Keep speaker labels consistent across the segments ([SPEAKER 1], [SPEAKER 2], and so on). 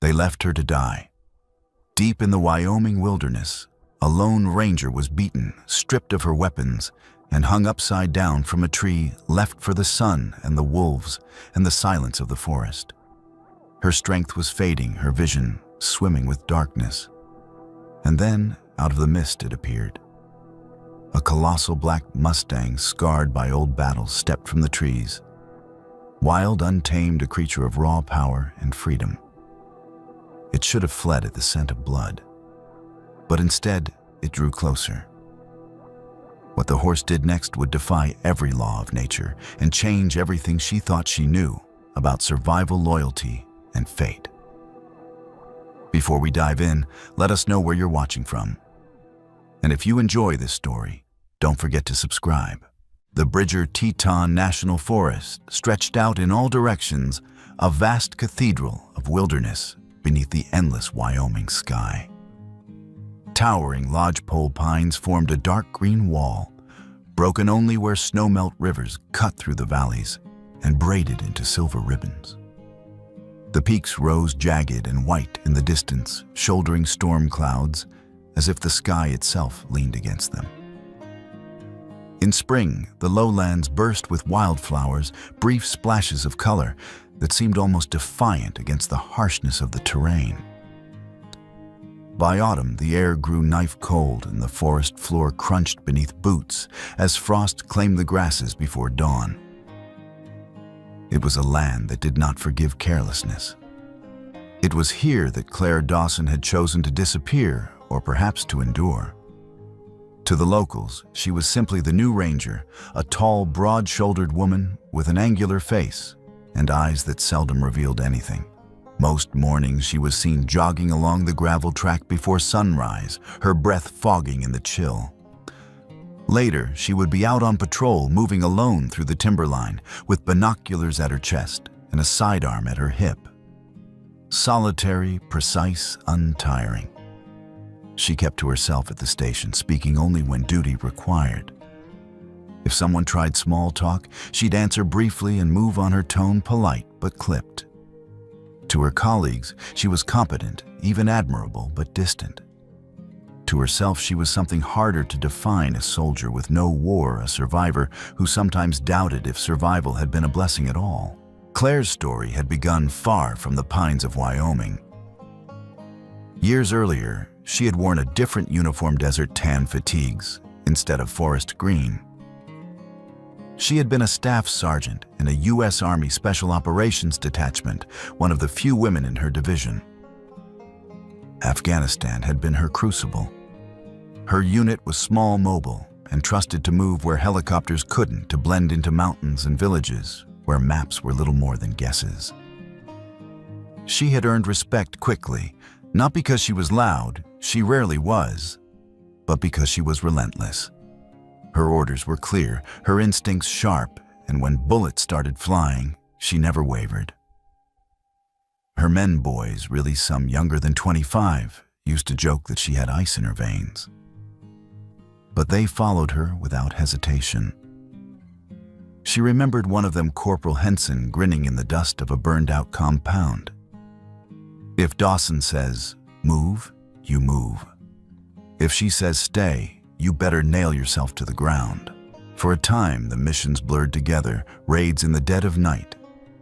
[SPEAKER 1] They left her to die. Deep in the Wyoming wilderness, a lone ranger was beaten, stripped of her weapons, and hung upside down from a tree left for the sun and the wolves and the silence of the forest. Her strength was fading, her vision swimming with darkness. And then, out of the mist it appeared. A colossal black Mustang, scarred by old battles, stepped from the trees. Wild, untamed, a creature of raw power and freedom. It should have fled at the scent of blood, but instead it drew closer. What the horse did next would defy every law of nature and change everything she thought she knew about survival, loyalty, and fate. Before we dive in, let us know where you're watching from. And if you enjoy this story, don't forget to subscribe. The Bridger-Teton National Forest stretched out in all directions, a vast cathedral of wilderness beneath the endless Wyoming sky. Towering lodgepole pines formed a dark green wall, broken only where snowmelt rivers cut through the valleys and braided into silver ribbons. The peaks rose jagged and white in the distance, shouldering storm clouds, as if the sky itself leaned against them. In spring, the lowlands burst with wildflowers, brief splashes of color that seemed almost defiant against the harshness of the terrain. By autumn, the air grew knife-cold and the forest floor crunched beneath boots as frost claimed the grasses before dawn. It was a land that did not forgive carelessness. It was here that Claire Dawson had chosen to disappear, or perhaps to endure. To the locals, she was simply the new ranger, a tall, broad-shouldered woman with an angular face and eyes that seldom revealed anything. Most mornings she was seen jogging along the gravel track before sunrise, her breath fogging in the chill. Later, she would be out on patrol, moving alone through the timberline, with binoculars at her chest and a sidearm at her hip. Solitary, precise, untiring. She kept to herself at the station, speaking only when duty required. If someone tried small talk, she'd answer briefly and move on her tone, polite but clipped. To her colleagues, she was competent, even admirable, but distant. To herself, she was something harder to define, a soldier with no war, a survivor who sometimes doubted if survival had been a blessing at all. Claire's story had begun far from the pines of Wyoming. Years earlier, she had worn a different uniform, desert tan fatigues instead of forest green. She had been a staff sergeant in a U.S. Army Special Operations Detachment, one of the few women in her division. Afghanistan had been her crucible. Her unit was small, mobile, and trusted to move where helicopters couldn't, to blend into mountains and villages where maps were little more than guesses. She had earned respect quickly, not because she was loud, she rarely was, but because she was relentless. Her orders were clear, her instincts sharp, and when bullets started flying, she never wavered. Her men boys, really some younger than 25, used to joke that she had ice in her veins. But they followed her without hesitation. She remembered one of them, Corporal Henson, grinning in the dust of a burned-out compound. If Dawson says, "Move," you move. If she says, "Stay," you better nail yourself to the ground. For a time, the missions blurred together, raids in the dead of night,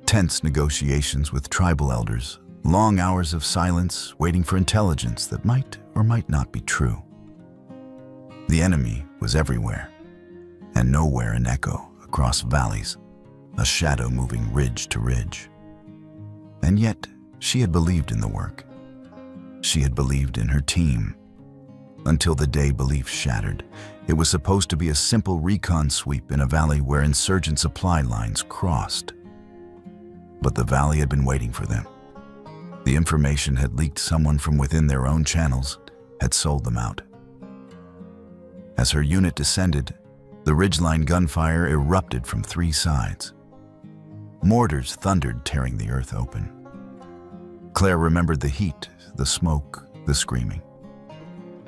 [SPEAKER 1] tense negotiations with tribal elders, long hours of silence waiting for intelligence that might or might not be true. The enemy was everywhere, and nowhere an echo across valleys, a shadow moving ridge to ridge. And yet, she had believed in the work. She had believed in her team. Until the day belief shattered. It was supposed to be a simple recon sweep in a valley where insurgent supply lines crossed. But the valley had been waiting for them. The information had leaked. Someone from within their own channels had sold them out. As her unit descended, the ridgeline gunfire erupted from three sides. Mortars thundered, tearing the earth open. Claire remembered the heat, the smoke, the screaming.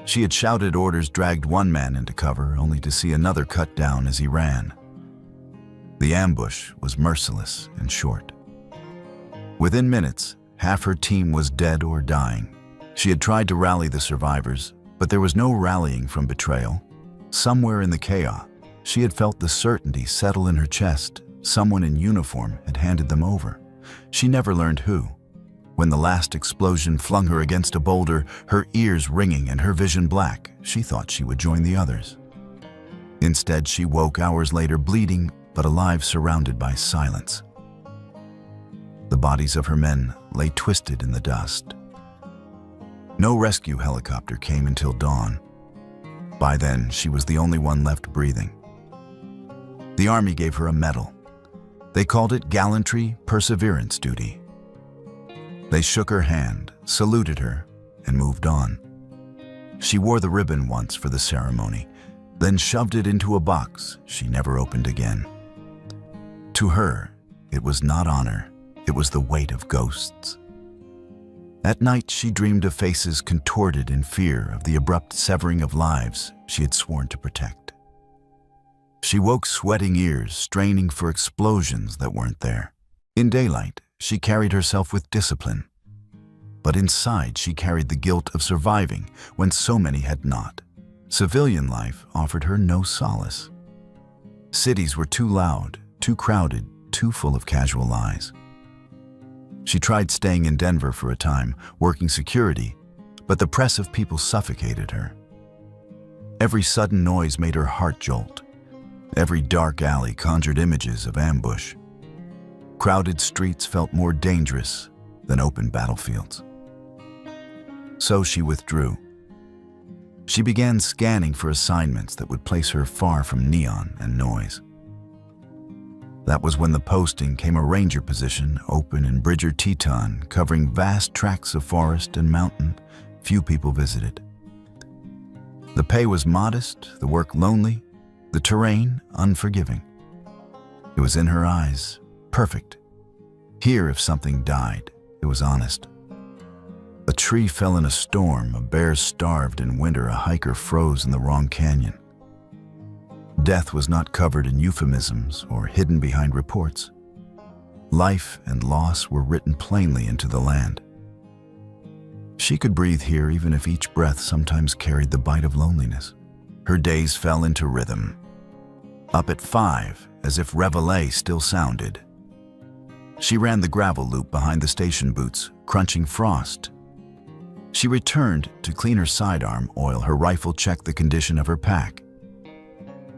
[SPEAKER 1] She had shouted orders, dragged one man into cover, only to see another cut down as he ran. The ambush was merciless and short. Within minutes, half her team was dead or dying. She had tried to rally the survivors, but there was no rallying from betrayal. Somewhere in the chaos, she had felt the certainty settle in her chest. Someone in uniform had handed them over. She never learned who. When the last explosion flung her against a boulder, her ears ringing and her vision black, she thought she would join the others. Instead, she woke hours later bleeding, but alive, surrounded by silence. The bodies of her men lay twisted in the dust. No rescue helicopter came until dawn. By then, she was the only one left breathing. The Army gave her a medal. They called it Gallantry Perseverance Duty. They shook her hand, saluted her, and moved on. She wore the ribbon once for the ceremony, then shoved it into a box she never opened again. To her, it was not honor, it was the weight of ghosts. At night, she dreamed of faces contorted in fear of the abrupt severing of lives she had sworn to protect. She woke sweating ears, straining for explosions that weren't there. In daylight, she carried herself with discipline. But inside, she carried the guilt of surviving when so many had not. Civilian life offered her no solace. Cities were too loud, too crowded, too full of casual lies. She tried staying in Denver for a time, working security, but the press of people suffocated her. Every sudden noise made her heart jolt. Every dark alley conjured images of ambush. Crowded streets felt more dangerous than open battlefields. So she withdrew. She began scanning for assignments that would place her far from neon and noise. That was when the posting came, a ranger position open in Bridger Teton, covering vast tracts of forest and mountain few people visited. The pay was modest, the work lonely, the terrain unforgiving. It was in her eyes, perfect. Here, if something died, it was honest. A tree fell in a storm, a bear starved in winter, a hiker froze in the wrong canyon. Death was not covered in euphemisms or hidden behind reports. Life and loss were written plainly into the land. She could breathe here even if each breath sometimes carried the bite of loneliness. Her days fell into rhythm. Up at 5, as if reveille still sounded. She ran the gravel loop behind the station boots, crunching frost. She returned to clean her sidearm, oil her rifle, check the condition of her pack.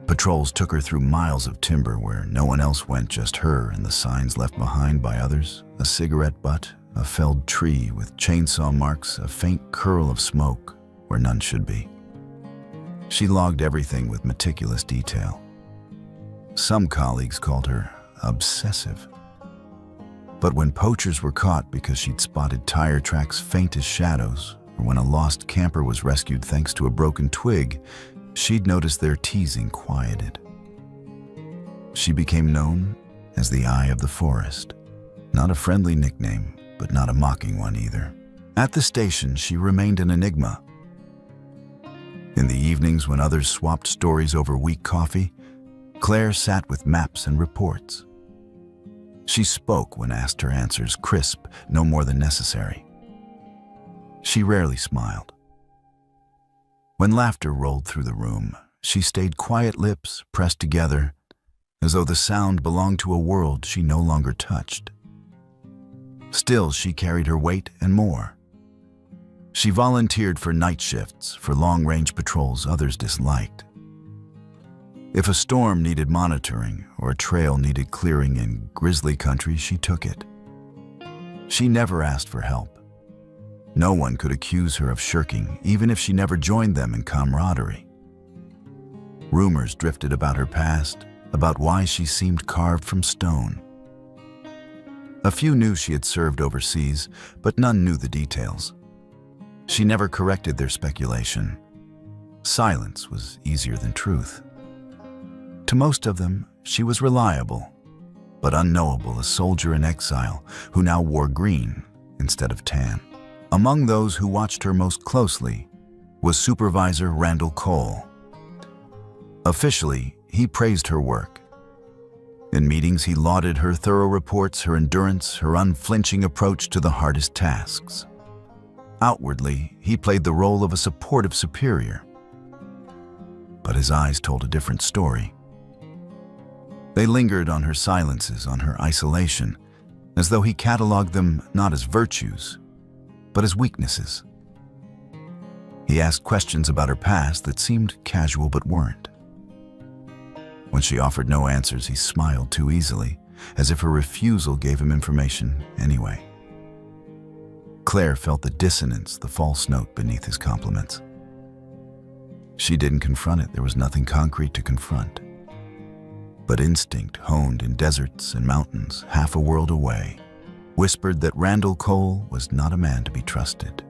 [SPEAKER 1] Patrols took her through miles of timber where no one else went, just her and the signs left behind by others, a cigarette butt, a felled tree with chainsaw marks, a faint curl of smoke where none should be. She logged everything with meticulous detail. Some colleagues called her obsessive. But when poachers were caught because she'd spotted tire tracks faint as shadows, or when a lost camper was rescued thanks to a broken twig, she'd noticed their teasing quieted. She became known as the Eye of the Forest. Not a friendly nickname, but not a mocking one either. At the station, she remained an enigma. In the evenings when others swapped stories over weak coffee, Claire sat with maps and reports. She spoke when asked, her answers crisp, no more than necessary. She rarely smiled. When laughter rolled through the room, she stayed quiet, lips pressed together, as though the sound belonged to a world she no longer touched. Still, she carried her weight and more. She volunteered for night shifts, for long-range patrols others disliked. If a storm needed monitoring or a trail needed clearing in grizzly country, she took it. She never asked for help. No one could accuse her of shirking, even if she never joined them in camaraderie. Rumors drifted about her past, about why she seemed carved from stone. A few knew she had served overseas, but none knew the details. She never corrected their speculation. Silence was easier than truth. To most of them, she was reliable, but unknowable, a soldier in exile who now wore green instead of tan. Among those who watched her most closely was Supervisor Randall Cole. Officially, he praised her work. In meetings, he lauded her thorough reports, her endurance, her unflinching approach to the hardest tasks. Outwardly, he played the role of a supportive superior. But his eyes told a different story. They lingered on her silences, on her isolation, as though he cataloged them not as virtues, but as weaknesses. He asked questions about her past that seemed casual but weren't. When she offered no answers, he smiled too easily, as if her refusal gave him information anyway. Claire felt the dissonance, the false note beneath his compliments. She didn't confront it. There was nothing concrete to confront. But instinct, honed in deserts and mountains, half a world away, whispered that Randall Cole was not a man to be trusted.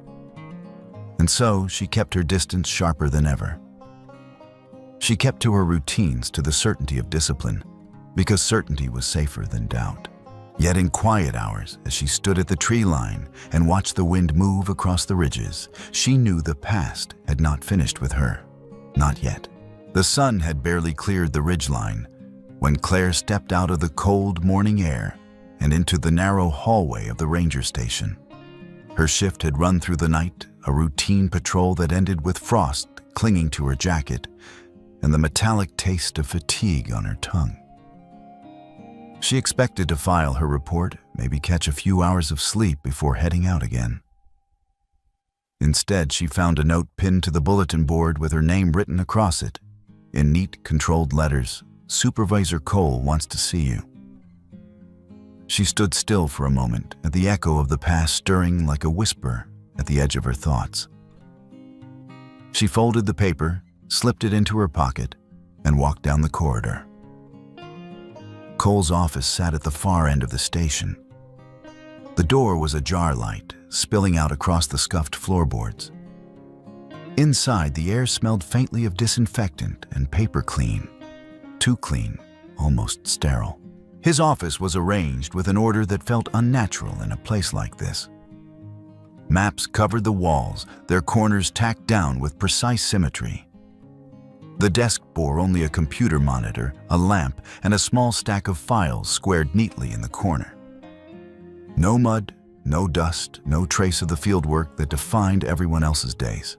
[SPEAKER 1] And so she kept her distance sharper than ever. She kept to her routines, to the certainty of discipline, because certainty was safer than doubt. Yet in quiet hours, as she stood at the tree line and watched the wind move across the ridges, she knew the past had not finished with her. Not yet. The sun had barely cleared the ridgeline when Claire stepped out of the cold morning air and into the narrow hallway of the ranger station. Her shift had run through the night, a routine patrol that ended with frost clinging to her jacket and the metallic taste of fatigue on her tongue. She expected to file her report, maybe catch a few hours of sleep before heading out again. Instead, she found a note pinned to the bulletin board with her name written across it. In neat, controlled letters, "Supervisor Cole wants to see you." She stood still for a moment, at the echo of the past stirring like a whisper at the edge of her thoughts. She folded the paper, slipped it into her pocket, and walked down the corridor. Cole's office sat at the far end of the station. The door was a jar light, spilling out across the scuffed floorboards. Inside, the air smelled faintly of disinfectant and paper clean. Too clean, almost sterile. His office was arranged with an order that felt unnatural in a place like this. Maps covered the walls, their corners tacked down with precise symmetry. The desk bore only a computer monitor, a lamp, and a small stack of files squared neatly in the corner. No mud, no dust, no trace of the fieldwork that defined everyone else's days.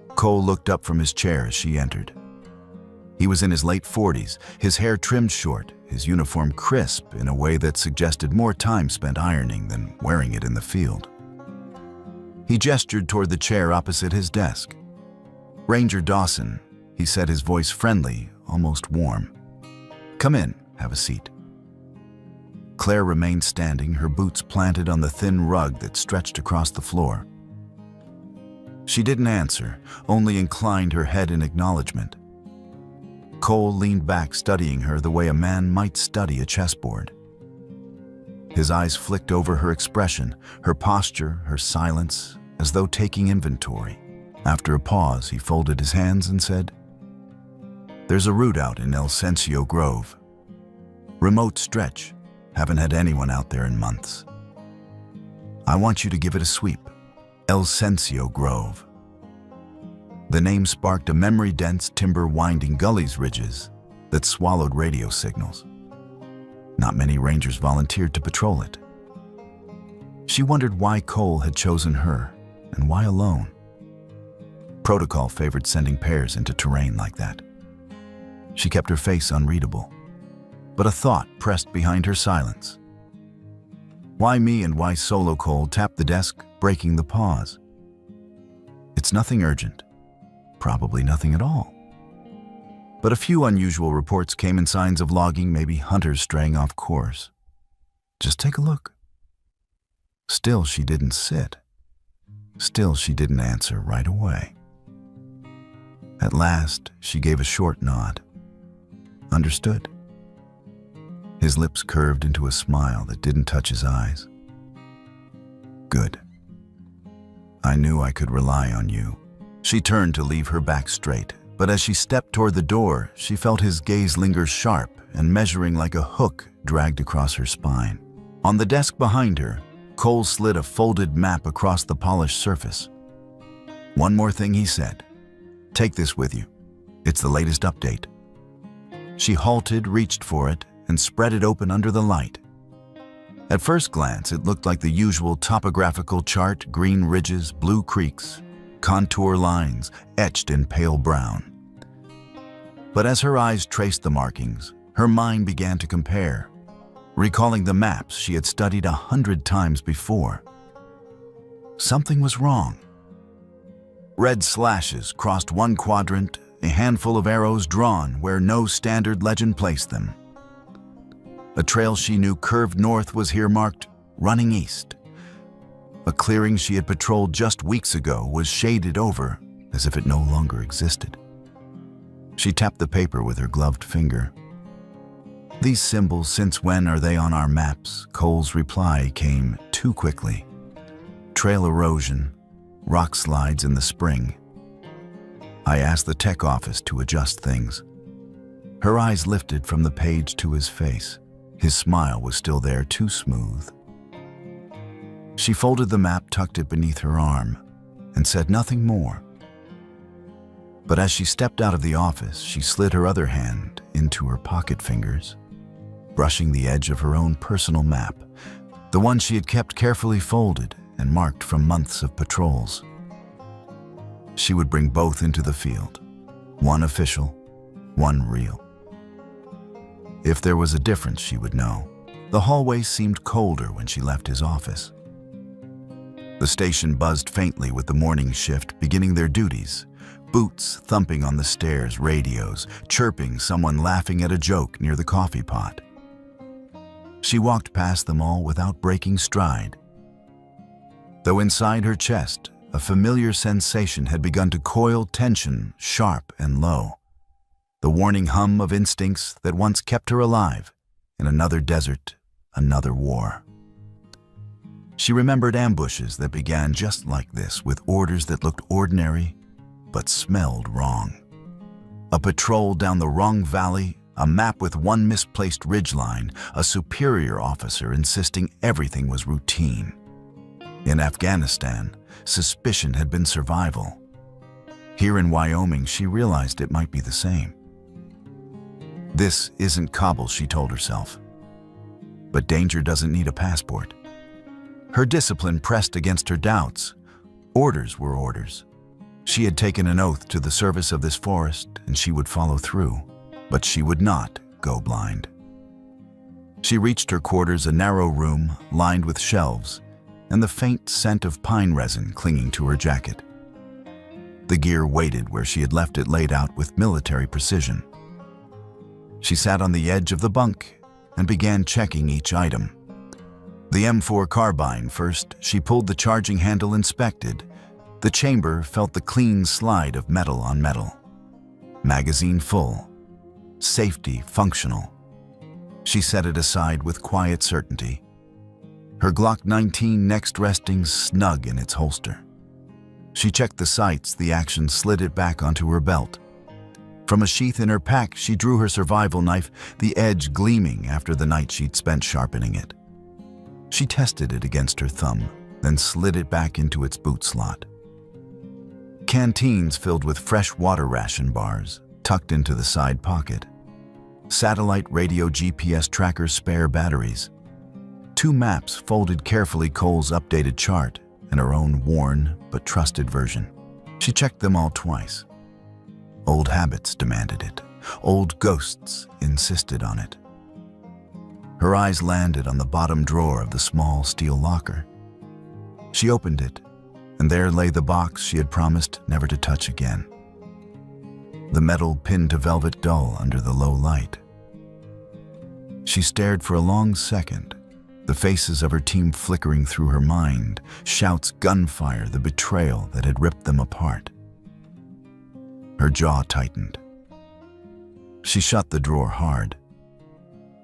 [SPEAKER 1] Cole looked up from his chair as she entered. He was in his late 40s, his hair trimmed short, his uniform crisp in a way that suggested more time spent ironing than wearing it in the field. He gestured toward the chair opposite his desk. "Ranger Dawson," he said, his voice friendly, almost warm. "Come in, have a seat." Claire remained standing, her boots planted on the thin rug that stretched across the floor. She didn't answer, only inclined her head in acknowledgement. Cole leaned back, studying her the way a man might study a chessboard. His eyes flicked over her expression, her posture, her silence, as though taking inventory. After a pause, he folded his hands and said, "There's a route out in El Cencio Grove. Remote stretch. Haven't had anyone out there in months. I want you to give it a sweep. El Cencio Grove." The name sparked a memory-dense timber winding gullies ridges that swallowed radio signals. Not many rangers volunteered to patrol it. She wondered why Cole had chosen her, and why alone. Protocol favored sending pairs into terrain like that. She kept her face unreadable, but a thought pressed behind her silence. Why me and why solo? Cole tapped the desk, breaking the pause. It's nothing urgent. Probably nothing at all. But a few unusual reports came in, signs of logging, maybe hunters straying off course. Just take a look. Still, she didn't sit. Still, she didn't answer right away. At last, she gave a short nod. Understood. His lips curved into a smile that didn't touch his eyes. Good. I knew I could rely on you. She turned to leave her back straight, but as she stepped toward the door, she felt his gaze linger sharp and measuring like a hook dragged across her spine. On the desk behind her, Cole slid a folded map across the polished surface. "One more thing," he said. "Take this with you. It's the latest update." She halted, reached for it, and spread it open under the light. At first glance, it looked like the usual topographical chart: green ridges, blue creeks, contour lines etched in pale brown. But as her eyes traced the markings, her mind began to compare, recalling the maps she had studied 100 times before. Something was wrong. Red slashes crossed one quadrant, a handful of arrows drawn where no standard legend placed them. A trail she knew curved north was here marked running east. A clearing she had patrolled just weeks ago was shaded over as if it no longer existed. She tapped the paper with her gloved finger. "These symbols, since when are they on our maps?" Cole's reply came too quickly. "Trail erosion, rock slides in the spring. I asked the tech office to adjust things." Her eyes lifted from the page to his face. His smile was still there, too smooth. She folded the map, tucked it beneath her arm, and said nothing more. But as she stepped out of the office, she slid her other hand into her pocket fingers, brushing the edge of her own personal map, the one she had kept carefully folded and marked from months of patrols. She would bring both into the field, one official, one real. If there was a difference, she would know. The hallway seemed colder when she left his office. The station buzzed faintly with the morning shift beginning their duties, boots thumping on the stairs, radios chirping, someone laughing at a joke near the coffee pot. She walked past them all without breaking stride, though inside her chest a familiar sensation had begun to coil, tension sharp and low, the warning hum of instincts that once kept her alive in another desert, another war. She remembered ambushes that began just like this, with orders that looked ordinary but smelled wrong. A patrol down the wrong valley, a map with one misplaced ridgeline, a superior officer insisting everything was routine. In Afghanistan, suspicion had been survival. Here in Wyoming, she realized it might be the same. This isn't Kabul, she told herself. But danger doesn't need a passport. Her discipline pressed against her doubts. Orders were orders. She had taken an oath to the service of this forest, and she would follow through. But she would not go blind. She reached her quarters, a narrow room lined with shelves, and the faint scent of pine resin clinging to her jacket. The gear waited where she had left it, laid out with military precision. She sat on the edge of the bunk and began checking each item. The M4 carbine first. She pulled the charging handle, inspected. The chamber felt the clean slide of metal on metal. Magazine full. Safety functional. She set it aside with quiet certainty. Her Glock 19 next resting snug in its holster. She checked the sights, the action, slid it back onto her belt. From a sheath in her pack, she drew her survival knife, the edge gleaming after the night she'd spent sharpening it. She tested it against her thumb, then slid it back into its boot slot. Canteens filled with fresh water ration bars, tucked into the side pocket. Satellite radio GPS tracker, spare batteries. 2 maps folded carefully, Cole's updated chart and her own worn but trusted version. She checked them all twice. Old habits demanded it. Old ghosts insisted on it. Her eyes landed on the bottom drawer of the small steel locker. She opened it, and there lay the box she had promised never to touch again. The metal pinned to velvet, dull under the low light. She stared for a long second, the faces of her team flickering through her mind, shouts, gunfire, the betrayal that had ripped them apart. Her jaw tightened. She shut the drawer hard.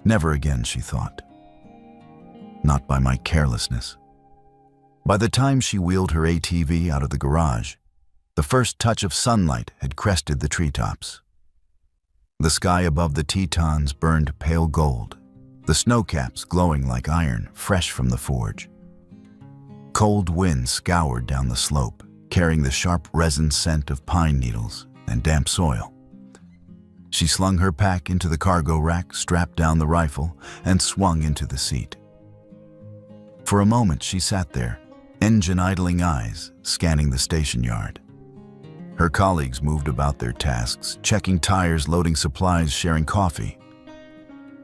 [SPEAKER 1] Never again, she thought. Not by my carelessness. By the time she wheeled her ATV out of the garage, the first touch of sunlight had crested the treetops. The sky above the Tetons burned pale gold, the snowcaps glowing like iron, fresh from the forge. Cold wind scoured down the slope, carrying the sharp resin scent of pine needles and damp soil. She slung her pack into the cargo rack, strapped down the rifle, and swung into the seat. For a moment she sat there, engine-idling eyes, scanning the station yard. Her colleagues moved about their tasks, checking tires, loading supplies, sharing coffee.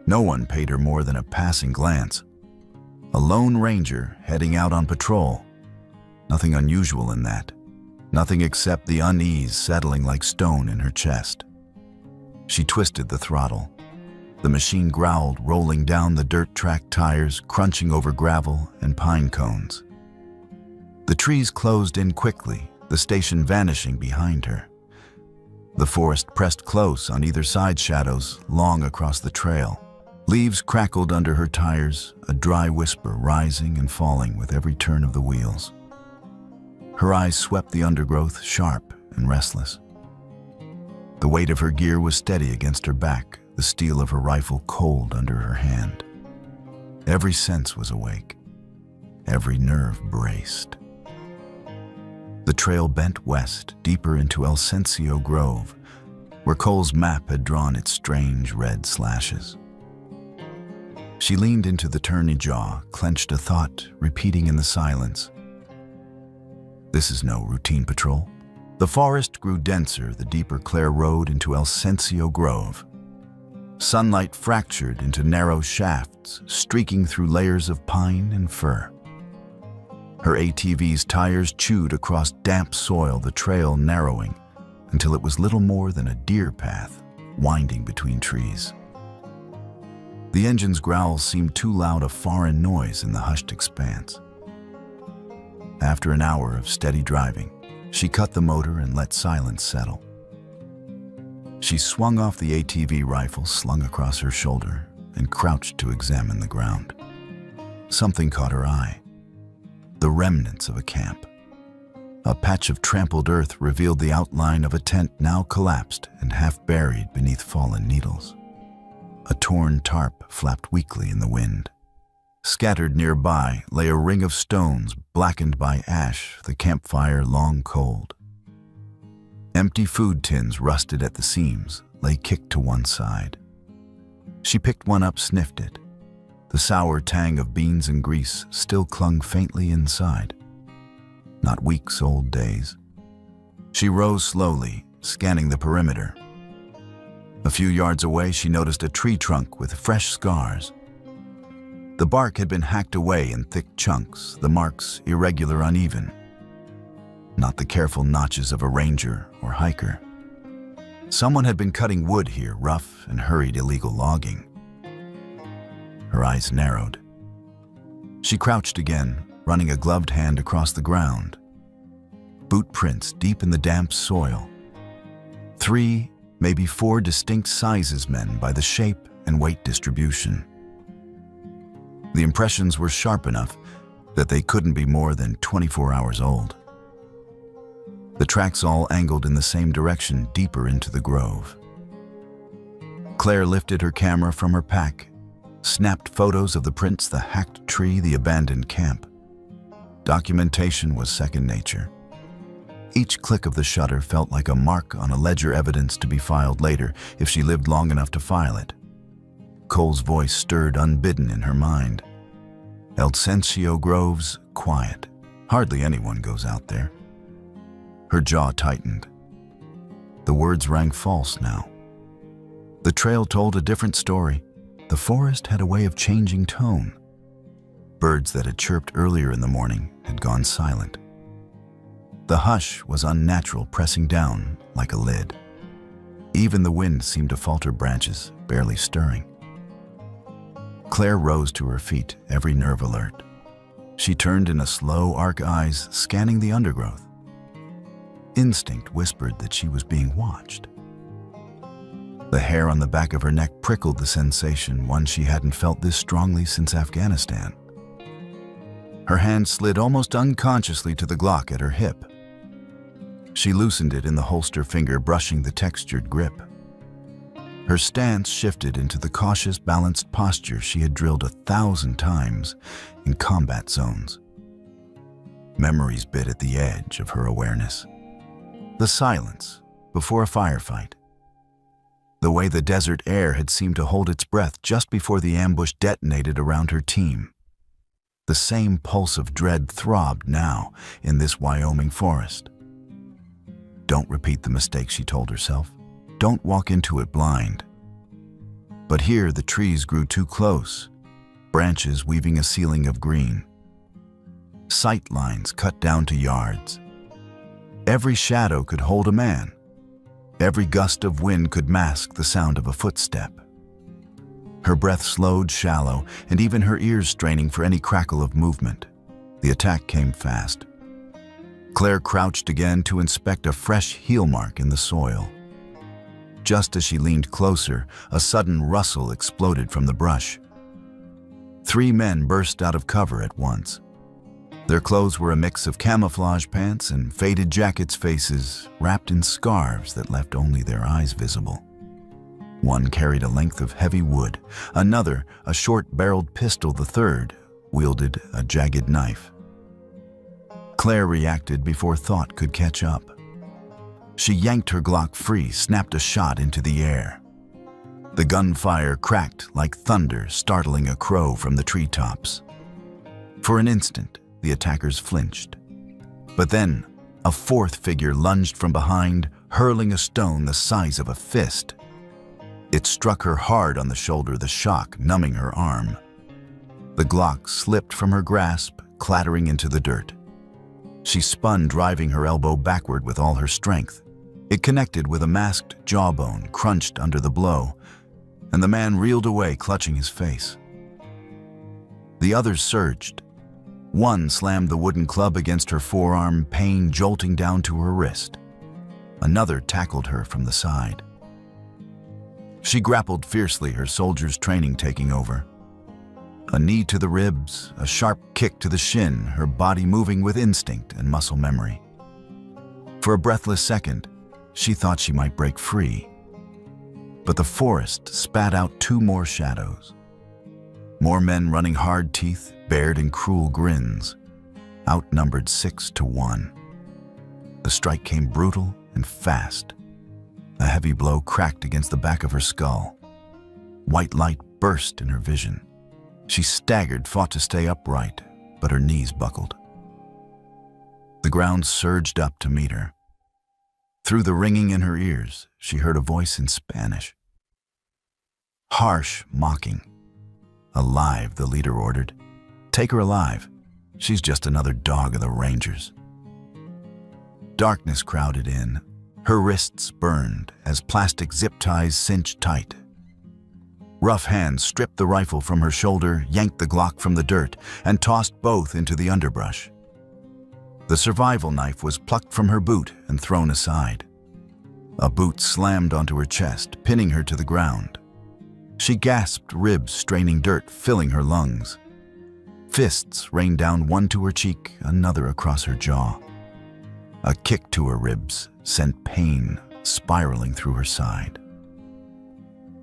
[SPEAKER 1] No one paid her more than a passing glance. A lone ranger heading out on patrol. Nothing unusual in that. Nothing except the unease settling like stone in her chest. She twisted the throttle. The machine growled, rolling down the dirt-track tires, crunching over gravel and pine cones. The trees closed in quickly, the station vanishing behind her. The forest pressed close on either side, shadows long across the trail. Leaves crackled under her tires, a dry whisper rising and falling with every turn of the wheels. Her eyes swept the undergrowth, sharp and restless. The weight of her gear was steady against her back, the steel of her rifle cold under her hand. Every sense was awake. Every nerve braced. The trail bent west, deeper into El Cencio Grove, where Cole's map had drawn its strange red slashes. She leaned into the turny jaw, clenched a thought, repeating in the silence. This is no routine patrol. The forest grew denser, the deeper Claire rode into El Cencio Grove. Sunlight fractured into narrow shafts, streaking through layers of pine and fir. Her ATV's tires chewed across damp soil, the trail narrowing until it was little more than a deer path, winding between trees. The engine's growls seemed too loud a foreign noise in the hushed expanse. After an hour of steady driving, she cut the motor and let silence settle. She swung off the ATV rifle slung across her shoulder and crouched to examine the ground. Something caught her eye. The remnants of a camp. A patch of trampled earth revealed the outline of a tent now collapsed and half buried beneath fallen needles. A torn tarp flapped weakly in the wind. Scattered nearby lay a ring of stones blackened by ash, the campfire long cold. Empty food tins rusted at the seams, lay kicked to one side. She picked one up, sniffed it. The sour tang of beans and grease still clung faintly inside. Not weeks old days. She rose slowly, scanning the perimeter. A few yards away, she noticed a tree trunk with fresh scars. The bark had been hacked away in thick chunks, the marks irregular, uneven. Not the careful notches of a ranger or hiker. Someone had been cutting wood here, rough and hurried illegal logging. Her eyes narrowed. She crouched again, running a gloved hand across the ground. Boot prints deep in the damp soil. 3, maybe 4 distinct sizes men by the shape and weight distribution. The impressions were sharp enough that they couldn't be more than 24 hours old. The tracks all angled in the same direction, deeper into the grove. Claire lifted her camera from her pack, snapped photos of the prints, the hacked tree, the abandoned camp. Documentation was second nature. Each click of the shutter felt like a mark on a ledger, evidence to be filed later if she lived long enough to file it. Cole's voice stirred unbidden in her mind. El Cencio Grove's quiet. Hardly anyone goes out there. Her jaw tightened. The words rang false now. The trail told a different story. The forest had a way of changing tone. Birds that had chirped earlier in the morning had gone silent. The hush was unnatural, pressing down like a lid. Even the wind seemed to falter branches, barely stirring. Claire rose to her feet, every nerve alert. She turned in a slow arc, eyes scanning the undergrowth. Instinct whispered that she was being watched. The hair on the back of her neck prickled, the sensation, one she hadn't felt this strongly since Afghanistan. Her hand slid almost unconsciously to the Glock at her hip. She loosened it in the holster, finger brushing the textured grip. Her stance shifted into the cautious, balanced posture she had drilled 1,000 times in combat zones. Memories bit at the edge of her awareness. The silence before a firefight. the way the desert air had seemed to hold its breath just before the ambush detonated around her team. The same pulse of dread throbbed now in this Wyoming forest. Don't repeat the mistake, she told herself. Don't walk into it blind. But here the trees grew too close, branches weaving a ceiling of green. Sight lines cut down to yards. Every shadow could hold a man. Every gust of wind could mask the sound of a footstep. Her breath slowed shallow, and even her ears straining for any crackle of movement. The attack came fast. Claire crouched again to inspect a fresh heel mark in the soil. Just as she leaned closer, a sudden rustle exploded from the brush. 3 men burst out of cover at once. Their clothes were a mix of camouflage pants and faded jackets, faces wrapped in scarves that left only their eyes visible. One carried a length of heavy wood, another a short-barreled pistol, the third wielded a jagged knife. Claire reacted before thought could catch up. She yanked her Glock free, snapped a shot into the air. The gunfire cracked like thunder, startling a crow from the treetops. For an instant, the attackers flinched. But then, a 4th figure lunged from behind, hurling a stone the size of a fist. It struck her hard on the shoulder, the shock numbing her arm. The Glock slipped from her grasp, clattering into the dirt. She spun, driving her elbow backward with all her strength. It connected with a masked jawbone, crunched under the blow, and the man reeled away, clutching his face. The others surged. One slammed the wooden club against her forearm, pain jolting down to her wrist. Another tackled her from the side. She grappled fiercely, her soldier's training taking over. A knee to the ribs, a sharp kick to the shin, her body moving with instinct and muscle memory. For a breathless second, she thought she might break free. But the forest spat out 2 more shadows. More men running hard teeth, bared in cruel grins, outnumbered 6 to 1. The strike came brutal and fast. A heavy blow cracked against the back of her skull. White light burst in her vision. She staggered, fought to stay upright, but her knees buckled. The ground surged up to meet her. Through the ringing in her ears, she heard a voice in Spanish. Harsh, mocking. Alive, the leader ordered. Take her alive. She's just another dog of the Rangers. Darkness crowded in. Her wrists burned as plastic zip ties cinched tight. Rough hands stripped the rifle from her shoulder, yanked the Glock from the dirt, and tossed both into the underbrush. The survival knife was plucked from her boot and thrown aside. A boot slammed onto her chest, pinning her to the ground. She gasped, ribs straining dirt, filling her lungs. Fists rained down, one to her cheek, another across her jaw. A kick to her ribs sent pain spiraling through her side.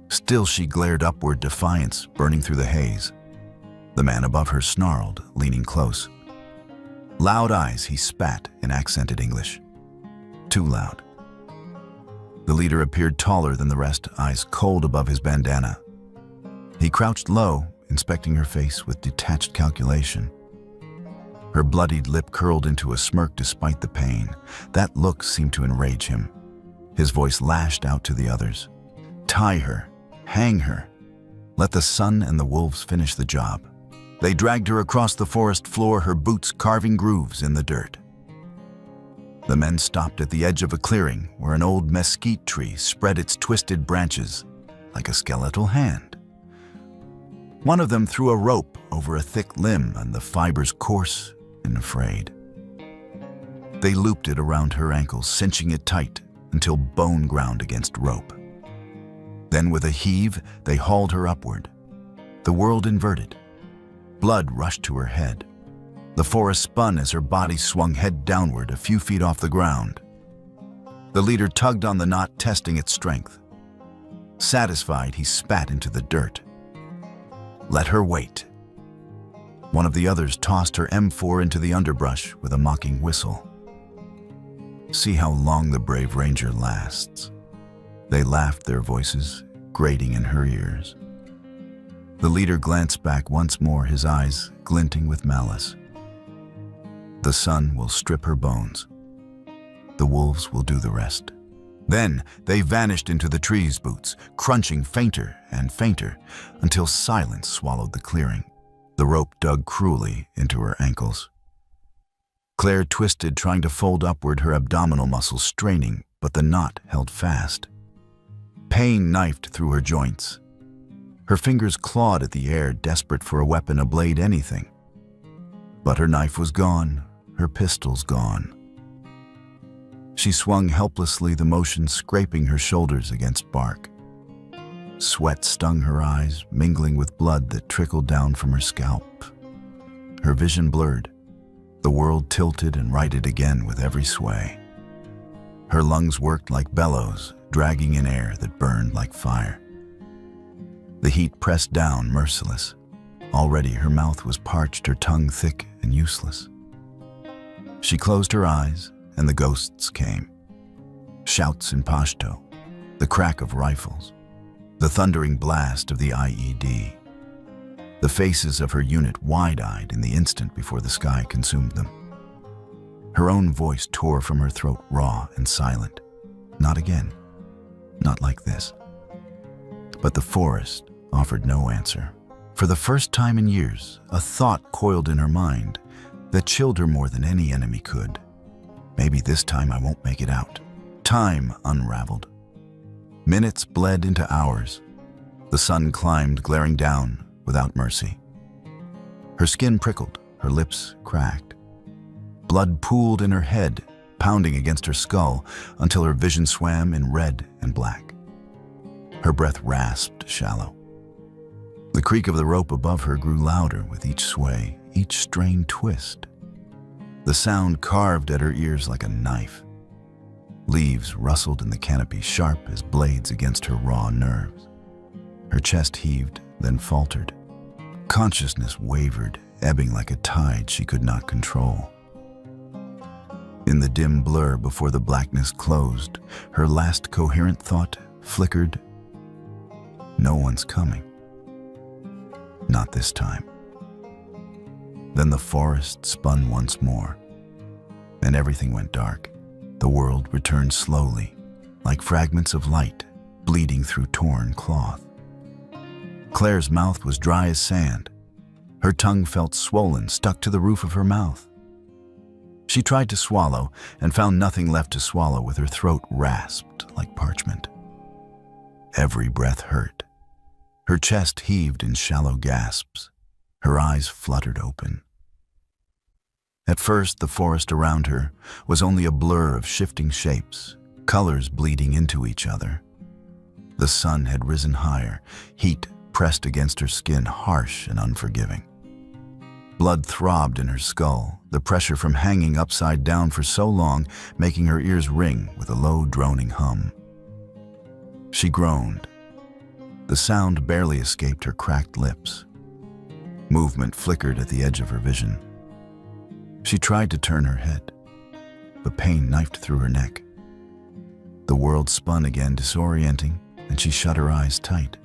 [SPEAKER 1] Still she glared upward, defiance burning through the haze. The man above her snarled, leaning close. Loud eyes, he spat in accented English. Too loud. The leader appeared taller than the rest, eyes cold above his bandana. He crouched low, inspecting her face with detached calculation. Her bloodied lip curled into a smirk despite the pain. That look seemed to enrage him. His voice lashed out to the others. Tie her. Hang her. Let the sun and the wolves finish the job. They dragged her across the forest floor, her boots carving grooves in the dirt. The men stopped at the edge of a clearing where an old mesquite tree spread its twisted branches like a skeletal hand. One of them threw a rope over a thick limb, and the fibers coarse and frayed. They looped it around her ankles, cinching it tight until bone ground against rope. Then with a heave, they hauled her upward. The world inverted. Blood rushed to her head. The forest spun as her body swung head downward a few feet off the ground. The leader tugged on the knot, testing its strength. Satisfied, he spat into the dirt. Let her wait. One of the others tossed her M4 into the underbrush with a mocking whistle. See how long the brave ranger lasts. They laughed, their voices grating in her ears. The leader glanced back once more, his eyes glinting with malice. The sun will strip her bones. The wolves will do the rest. Then they vanished into the trees' boots, crunching fainter and fainter until silence swallowed the clearing. The rope dug cruelly into her ankles. Claire twisted, trying to fold upward, her abdominal muscles straining, but the knot held fast. Pain knifed through her joints. Her fingers clawed at the air, desperate for a weapon, a blade, anything. But her knife was gone, her pistols gone. She swung helplessly, the motion scraping her shoulders against bark. Sweat stung her eyes, mingling with blood that trickled down from her scalp. Her vision blurred. The world tilted and righted again with every sway. Her lungs worked like bellows, dragging in air that burned like fire. The heat pressed down, merciless. Already her mouth was parched, her tongue thick and useless. She closed her eyes, and the ghosts came. Shouts in Pashto, the crack of rifles, the thundering blast of the IED. The faces of her unit wide-eyed in the instant before the sky consumed them. Her own voice tore from her throat, raw and silent. Not again. Not like this. But the forest offered no answer. For the first time in years, a thought coiled in her mind that chilled her more than any enemy could. Maybe this time I won't make it out. Time unraveled. Minutes bled into hours. The sun climbed, glaring down without mercy. Her skin prickled, her lips cracked. Blood pooled in her head, pounding against her skull until her vision swam in red and black. Her breath rasped shallow. The creak of the rope above her grew louder with each sway, each strained twist. The sound carved at her ears like a knife. Leaves rustled in the canopy, sharp as blades against her raw nerves. Her chest heaved, then faltered. Consciousness wavered, ebbing like a tide she could not control. In the dim blur before the blackness closed, her last coherent thought flickered. No one's coming. Not this time. Then the forest spun once more, and everything went dark. The world returned slowly, like fragments of light bleeding through torn cloth. Claire's mouth was dry as sand. Her tongue felt swollen, stuck to the roof of her mouth. She tried to swallow and found nothing left to swallow, with her throat rasped like parchment. Every breath hurt. Her chest heaved in shallow gasps. Her eyes fluttered open. At first, the forest around her was only a blur of shifting shapes, colors bleeding into each other. The sun had risen higher, heat pressed against her skin, harsh and unforgiving. Blood throbbed in her skull, the pressure from hanging upside down for so long making her ears ring with a low, droning hum. She groaned. The sound barely escaped her cracked lips. Movement flickered at the edge of her vision. She tried to turn her head, but pain knifed through her neck. The world spun again, disorienting, and she shut her eyes tight.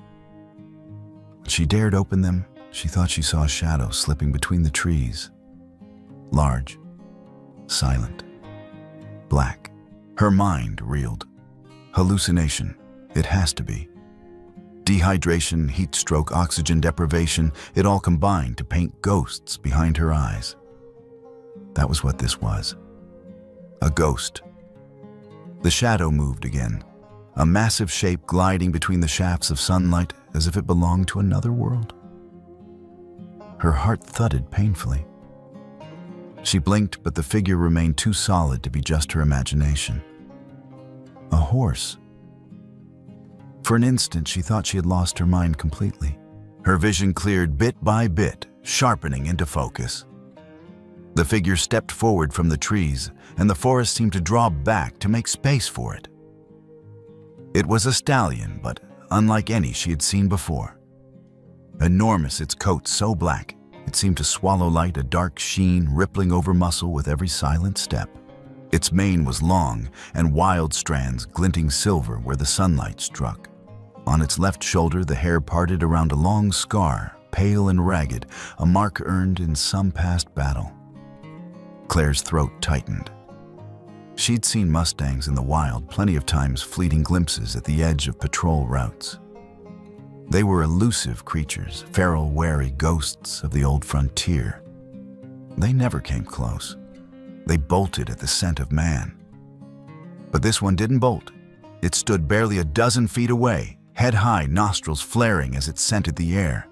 [SPEAKER 1] When she dared open them, she thought she saw a shadow slipping between the trees. Large, silent, black. Her mind reeled. Hallucination, it has to be. Dehydration, heat stroke, oxygen deprivation, it all combined to paint ghosts behind her eyes. That was what this was. A ghost. The shadow moved again, a massive shape gliding between the shafts of sunlight as if it belonged to another world. Her heart thudded painfully. She blinked, but the figure remained too solid to be just her imagination. A horse. For an instant, she thought she had lost her mind completely. Her vision cleared bit by bit, sharpening into focus. The figure stepped forward from the trees, and the forest seemed to draw back to make space for it. It was a stallion, but unlike any she had seen before. Enormous, its coat so black, it seemed to swallow light, a dark sheen rippling over muscle with every silent step. Its mane was long, and wild strands glinting silver where the sunlight struck. On its left shoulder, the hair parted around a long scar, pale and ragged, a mark earned in some past battle. Claire's throat tightened. She'd seen mustangs in the wild, plenty of times fleeting glimpses at the edge of patrol routes. They were elusive creatures, feral, wary ghosts of the old frontier. They never came close. They bolted at the scent of man. But this one didn't bolt. It stood barely a dozen feet away, head high, nostrils flaring as it scented the air.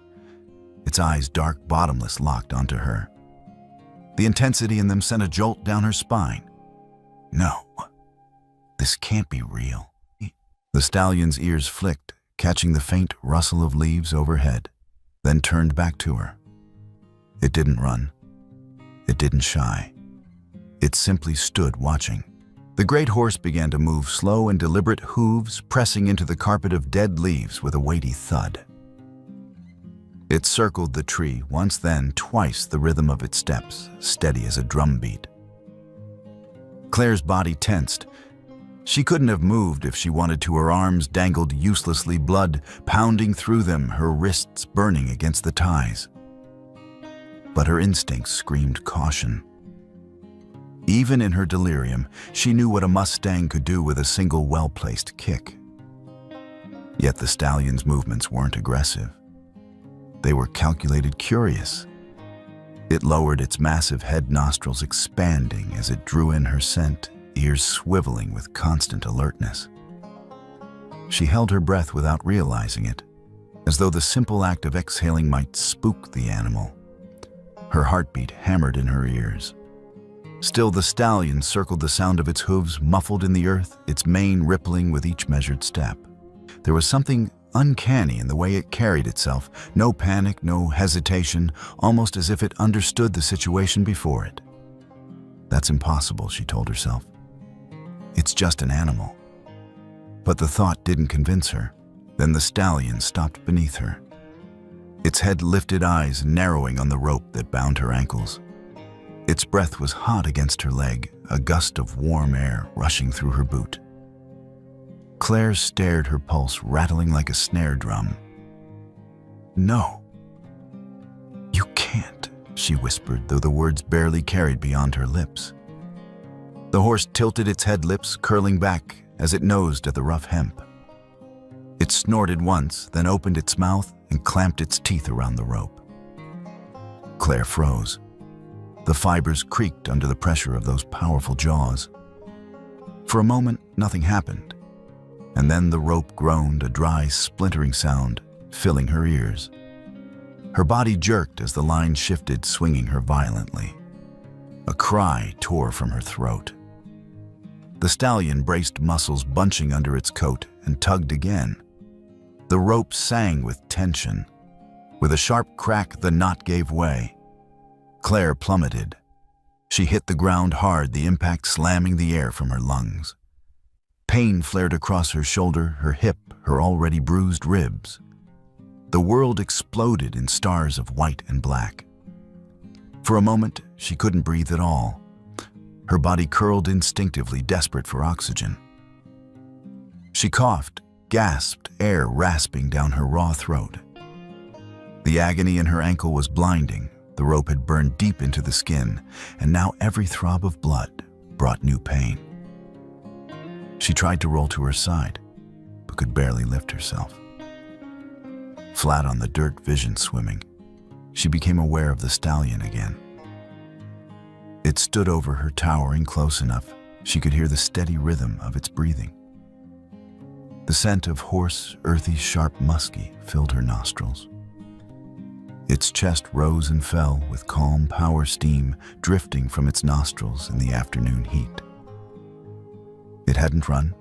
[SPEAKER 1] Its eyes, dark, bottomless, locked onto her. The intensity in them sent a jolt down her spine. No, this can't be real. The stallion's ears flicked, catching the faint rustle of leaves overhead, then turned back to her. It didn't run. It didn't shy. It simply stood watching. The great horse began to move, slow and deliberate hooves pressing into the carpet of dead leaves with a weighty thud. It circled the tree, once then twice the rhythm of its steps, steady as a drumbeat. Claire's body tensed. She couldn't have moved if she wanted to. Her arms dangled uselessly, blood pounding through them, her wrists burning against the ties. But her instincts screamed caution. Even in her delirium, she knew what a mustang could do with a single well-placed kick. Yet the stallion's movements weren't aggressive. They were calculated, curious. It lowered its massive head, nostrils expanding as it drew in her scent, ears swiveling with constant alertness. She held her breath without realizing it, as though the simple act of exhaling might spook the animal. Her heartbeat hammered in her ears. Still, the stallion circled the sound of its hooves, muffled in the earth, its mane rippling with each measured step. There was something uncanny in the way it carried itself, no panic, no hesitation, almost as if it understood the situation before it. That's impossible, she told herself. It's just an animal. But the thought didn't convince her. Then the stallion stopped beneath her. Its head lifted, eyes narrowing on the rope that bound her ankles. Its breath was hot against her leg, a gust of warm air rushing through her boot. Claire stared, her pulse rattling like a snare drum. "No, you can't," she whispered, though the words barely carried beyond her lips. The horse tilted its head, lips curling back as it nosed at the rough hemp. It snorted once, then opened its mouth and clamped its teeth around the rope. Claire froze. The fibers creaked under the pressure of those powerful jaws. For a moment, nothing happened. And then the rope groaned, a dry, splintering sound filling her ears. Her body jerked as the line shifted, swinging her violently. A cry tore from her throat. The stallion braced, muscles bunching under its coat, and tugged again. The rope sang with tension. With a sharp crack, the knot gave way. Claire plummeted. She hit the ground hard, the impact slamming the air from her lungs. Pain flared across her shoulder, her hip, her already bruised ribs. The world exploded in stars of white and black. For a moment, she couldn't breathe at all. Her body curled instinctively, desperate for oxygen. She coughed, gasped, air rasping down her raw throat. The agony in her ankle was blinding. The rope had burned deep into the skin, and now every throb of blood brought new pain. She tried to roll to her side, but could barely lift herself. Flat on the dirt, vision swimming, she became aware of the stallion again. It stood over her, towering close enough she could hear the steady rhythm of its breathing. The scent of hoarse, earthy, sharp musky filled her nostrils. Its chest rose and fell with calm power steam drifting from its nostrils in the afternoon heat. It hadn't run,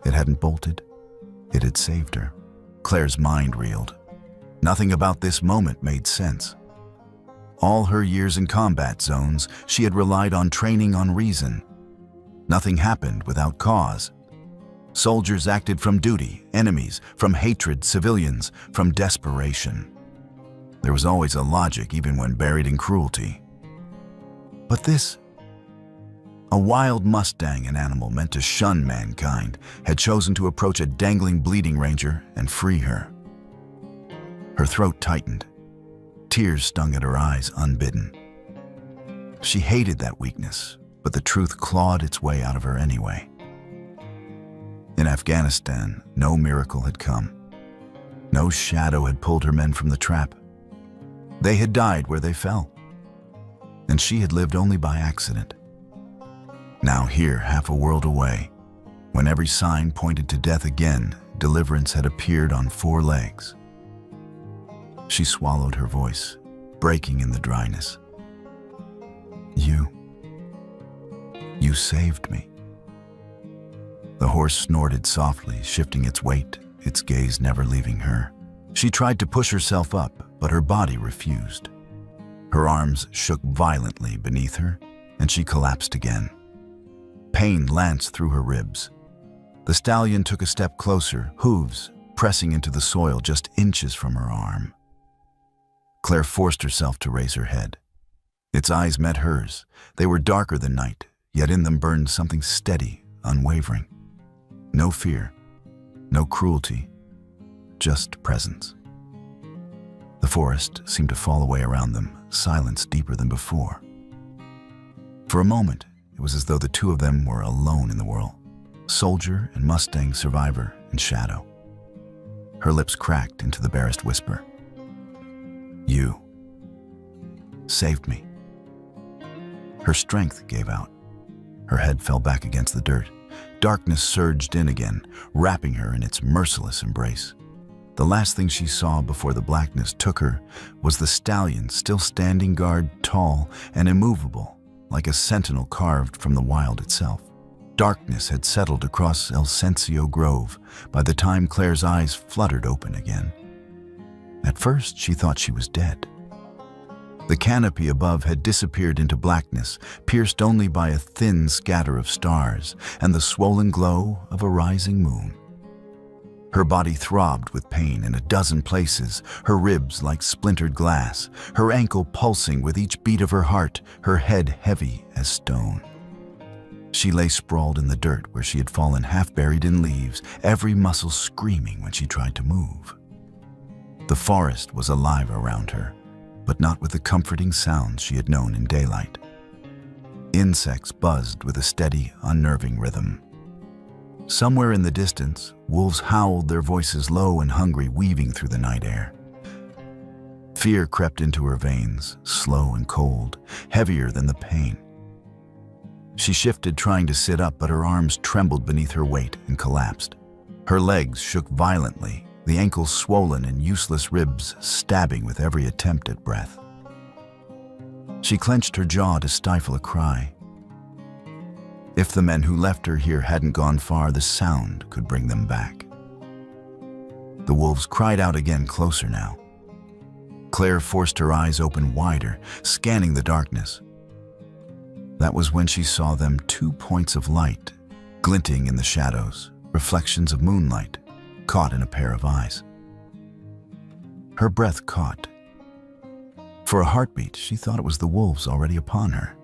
[SPEAKER 1] it hadn't bolted, it had saved her. Claire's mind reeled. Nothing about this moment made sense. All her years in combat zones, she had relied on training on reason. Nothing happened without cause. Soldiers acted from duty, enemies, from hatred, civilians, from desperation. There was always a logic, even when buried in cruelty. But this, A wild Mustang, an animal meant to shun mankind, had chosen to approach a dangling, bleeding ranger and free her. Her throat tightened. Tears stung at her eyes unbidden. She hated that weakness, but the truth clawed its way out of her anyway. In Afghanistan, no miracle had come. No shadow had pulled her men from the trap. They had died where they fell, and she had lived only by accident. Now here, half a world away, when every sign pointed to death again, deliverance had appeared on 4 legs. She swallowed her voice, breaking in the dryness. You saved me." The horse snorted softly, shifting its weight, its gaze never leaving her. She tried to push herself up, but her body refused. Her arms shook violently beneath her, and she collapsed again. Pain lanced through her ribs. The stallion took a step closer, hooves pressing into the soil just inches from her arm. Claire forced herself to raise her head. Its eyes met hers. They were darker than night, yet in them burned something steady, unwavering. No fear, no cruelty, just presence. The forest seemed to fall away around them, silence deeper than before. For a moment, it was as though the two of them were alone in the world, soldier and Mustang, survivor and shadow. Her lips cracked into the barest whisper. "You saved me." Her strength gave out. Her head fell back against the dirt. Darkness surged in again, wrapping her in its merciless embrace. The last thing she saw before the blackness took her was the stallion still standing guard, tall and immovable, like a sentinel carved from the wild itself. Darkness had settled across El Cencio Grove by the time Claire's eyes fluttered open again. At first, she thought she was dead. The canopy above had disappeared into blackness, pierced only by a thin scatter of stars and the swollen glow of a rising moon. Her body throbbed with pain in a dozen places, her ribs like splintered glass, her ankle pulsing with each beat of her heart, her head heavy as stone. She lay sprawled in the dirt where she had fallen, half buried in leaves, every muscle screaming when she tried to move. The forest was alive around her, but not with the comforting sounds she had known in daylight. Insects buzzed with a steady, unnerving rhythm. Somewhere in the distance, wolves howled, their voices low and hungry, weaving through the night air. Fear crept into her veins, slow and cold, heavier than the pain. She shifted, trying to sit up, but her arms trembled beneath her weight and collapsed. Her legs shook violently, the ankles swollen and useless ribs stabbing with every attempt at breath. She clenched her jaw to stifle a cry. If the men who left her here hadn't gone far, the sound could bring them back. The wolves cried out again, closer now. Claire forced her eyes open wider, scanning the darkness. That was when she saw them, 2 points of light, glinting in the shadows, reflections of moonlight, caught in a pair of eyes. Her breath caught. For a heartbeat, she thought it was the wolves already upon her.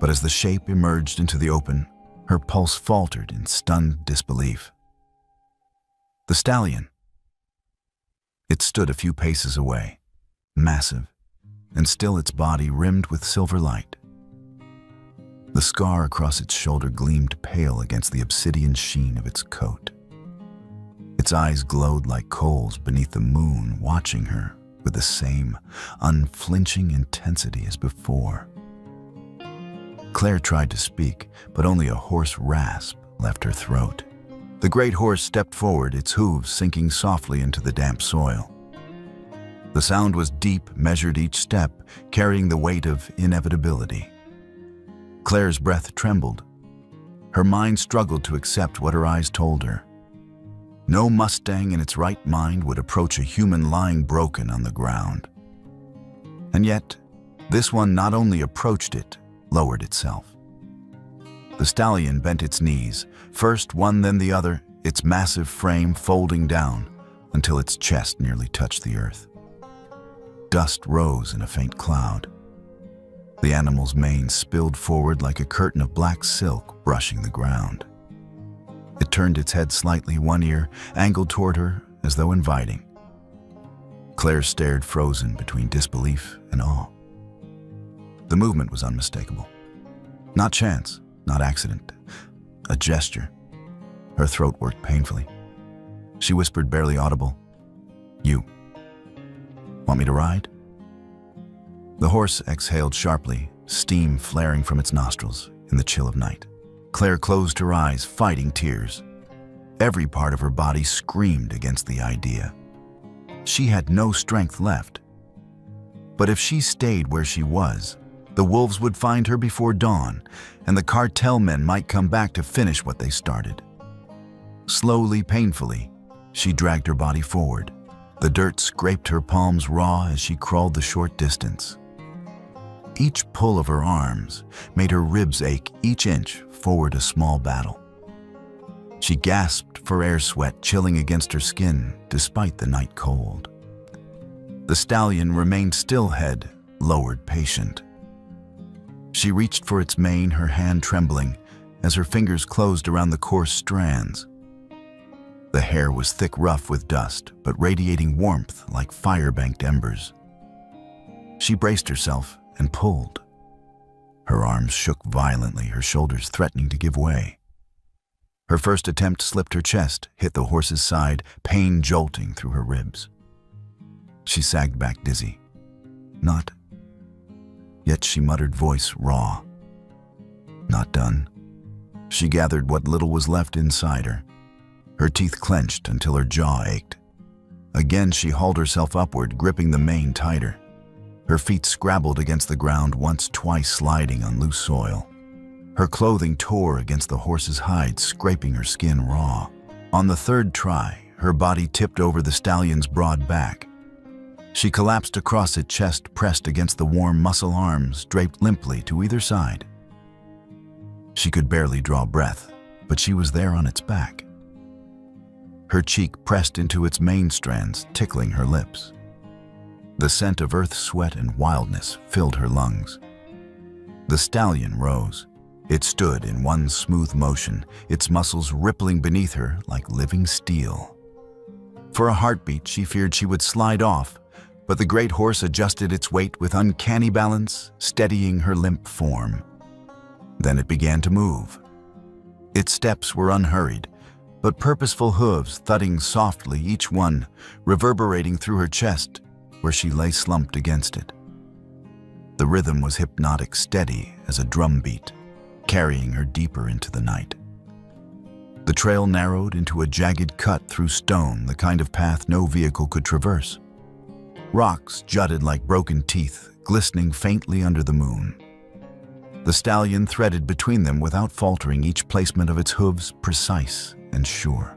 [SPEAKER 1] But as the shape emerged into the open, her pulse faltered in stunned disbelief. The stallion. It stood a few paces away, massive, and still its body rimmed with silver light. The scar across its shoulder gleamed pale against the obsidian sheen of its coat. Its eyes glowed like coals beneath the moon, watching her with the same unflinching intensity as before. Claire tried to speak, but only a hoarse rasp left her throat. The great horse stepped forward, its hooves sinking softly into the damp soil. The sound was deep, measured each step, carrying the weight of inevitability. Claire's breath trembled. Her mind struggled to accept what her eyes told her. No Mustang in its right mind would approach a human lying broken on the ground. And yet, this one not only approached it, lowered itself. The stallion bent its knees, first one then the other, its massive frame folding down until its chest nearly touched the earth. Dust rose in a faint cloud. The animal's mane spilled forward like a curtain of black silk brushing the ground. It turned its head slightly, one ear angled toward her as though inviting. Claire stared, frozen between disbelief and awe. The movement was unmistakable. Not chance, not accident. A gesture. Her throat worked painfully. She whispered, barely audible, "You want me to ride?" The horse exhaled sharply, steam flaring from its nostrils in the chill of night. Claire closed her eyes, fighting tears. Every part of her body screamed against the idea. She had no strength left. But if she stayed where she was, the wolves would find her before dawn, and the cartel men might come back to finish what they started. Slowly, painfully, she dragged her body forward. The dirt scraped her palms raw as she crawled the short distance. Each pull of her arms made her ribs ache, each inch forward a small battle. She gasped for air, sweat chilling against her skin despite the night cold. The stallion remained still, head lowered, patient. She reached for its mane, her hand trembling as her fingers closed around the coarse strands. The hair was thick, rough with dust, but radiating warmth like fire-banked embers. She braced herself and pulled. Her arms shook violently, her shoulders threatening to give way. Her first attempt slipped her chest, hit the horse's side, pain jolting through her ribs. She sagged back, dizzy. Not. Yet she muttered, voice raw. Not done. She gathered what little was left inside her. Her teeth clenched until her jaw ached. Again she hauled herself upward, gripping the mane tighter. Her feet scrabbled against the ground, once, twice sliding on loose soil. Her clothing tore against the horse's hide, scraping her skin raw. On the third try, her body tipped over the stallion's broad back. She collapsed across it, chest pressed against the warm muscle arms draped limply to either side. She could barely draw breath, but she was there on its back. Her cheek pressed into its mane strands, tickling her lips. The scent of earth, sweat, and wildness filled her lungs. The stallion rose. It stood in one smooth motion, its muscles rippling beneath her like living steel. For a heartbeat, she feared she would slide off, but the great horse adjusted its weight with uncanny balance, steadying her limp form. Then it began to move. Its steps were unhurried, but purposeful hooves thudding softly, each one reverberating through her chest where she lay slumped against it. The rhythm was hypnotic, steady as a drum beat, carrying her deeper into the night. The trail narrowed into a jagged cut through stone, the kind of path no vehicle could traverse. Rocks jutted like broken teeth, glistening faintly under the moon. The stallion threaded between them without faltering, each placement of its hooves precise and sure.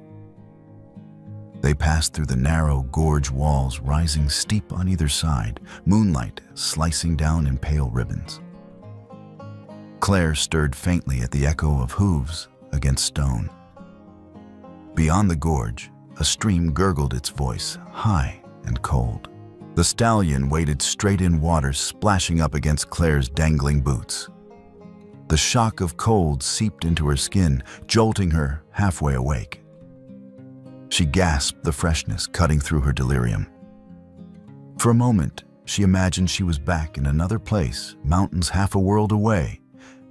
[SPEAKER 1] They passed through the narrow gorge walls, rising steep on either side, moonlight slicing down in pale ribbons. Claire stirred faintly at the echo of hooves against stone. Beyond the gorge, a stream gurgled its voice, high and cold. The stallion waded straight in water, splashing up against Claire's dangling boots. The shock of cold seeped into her skin, jolting her halfway awake. She gasped, the freshness cutting through her delirium. For a moment, she imagined she was back in another place, mountains half a world away,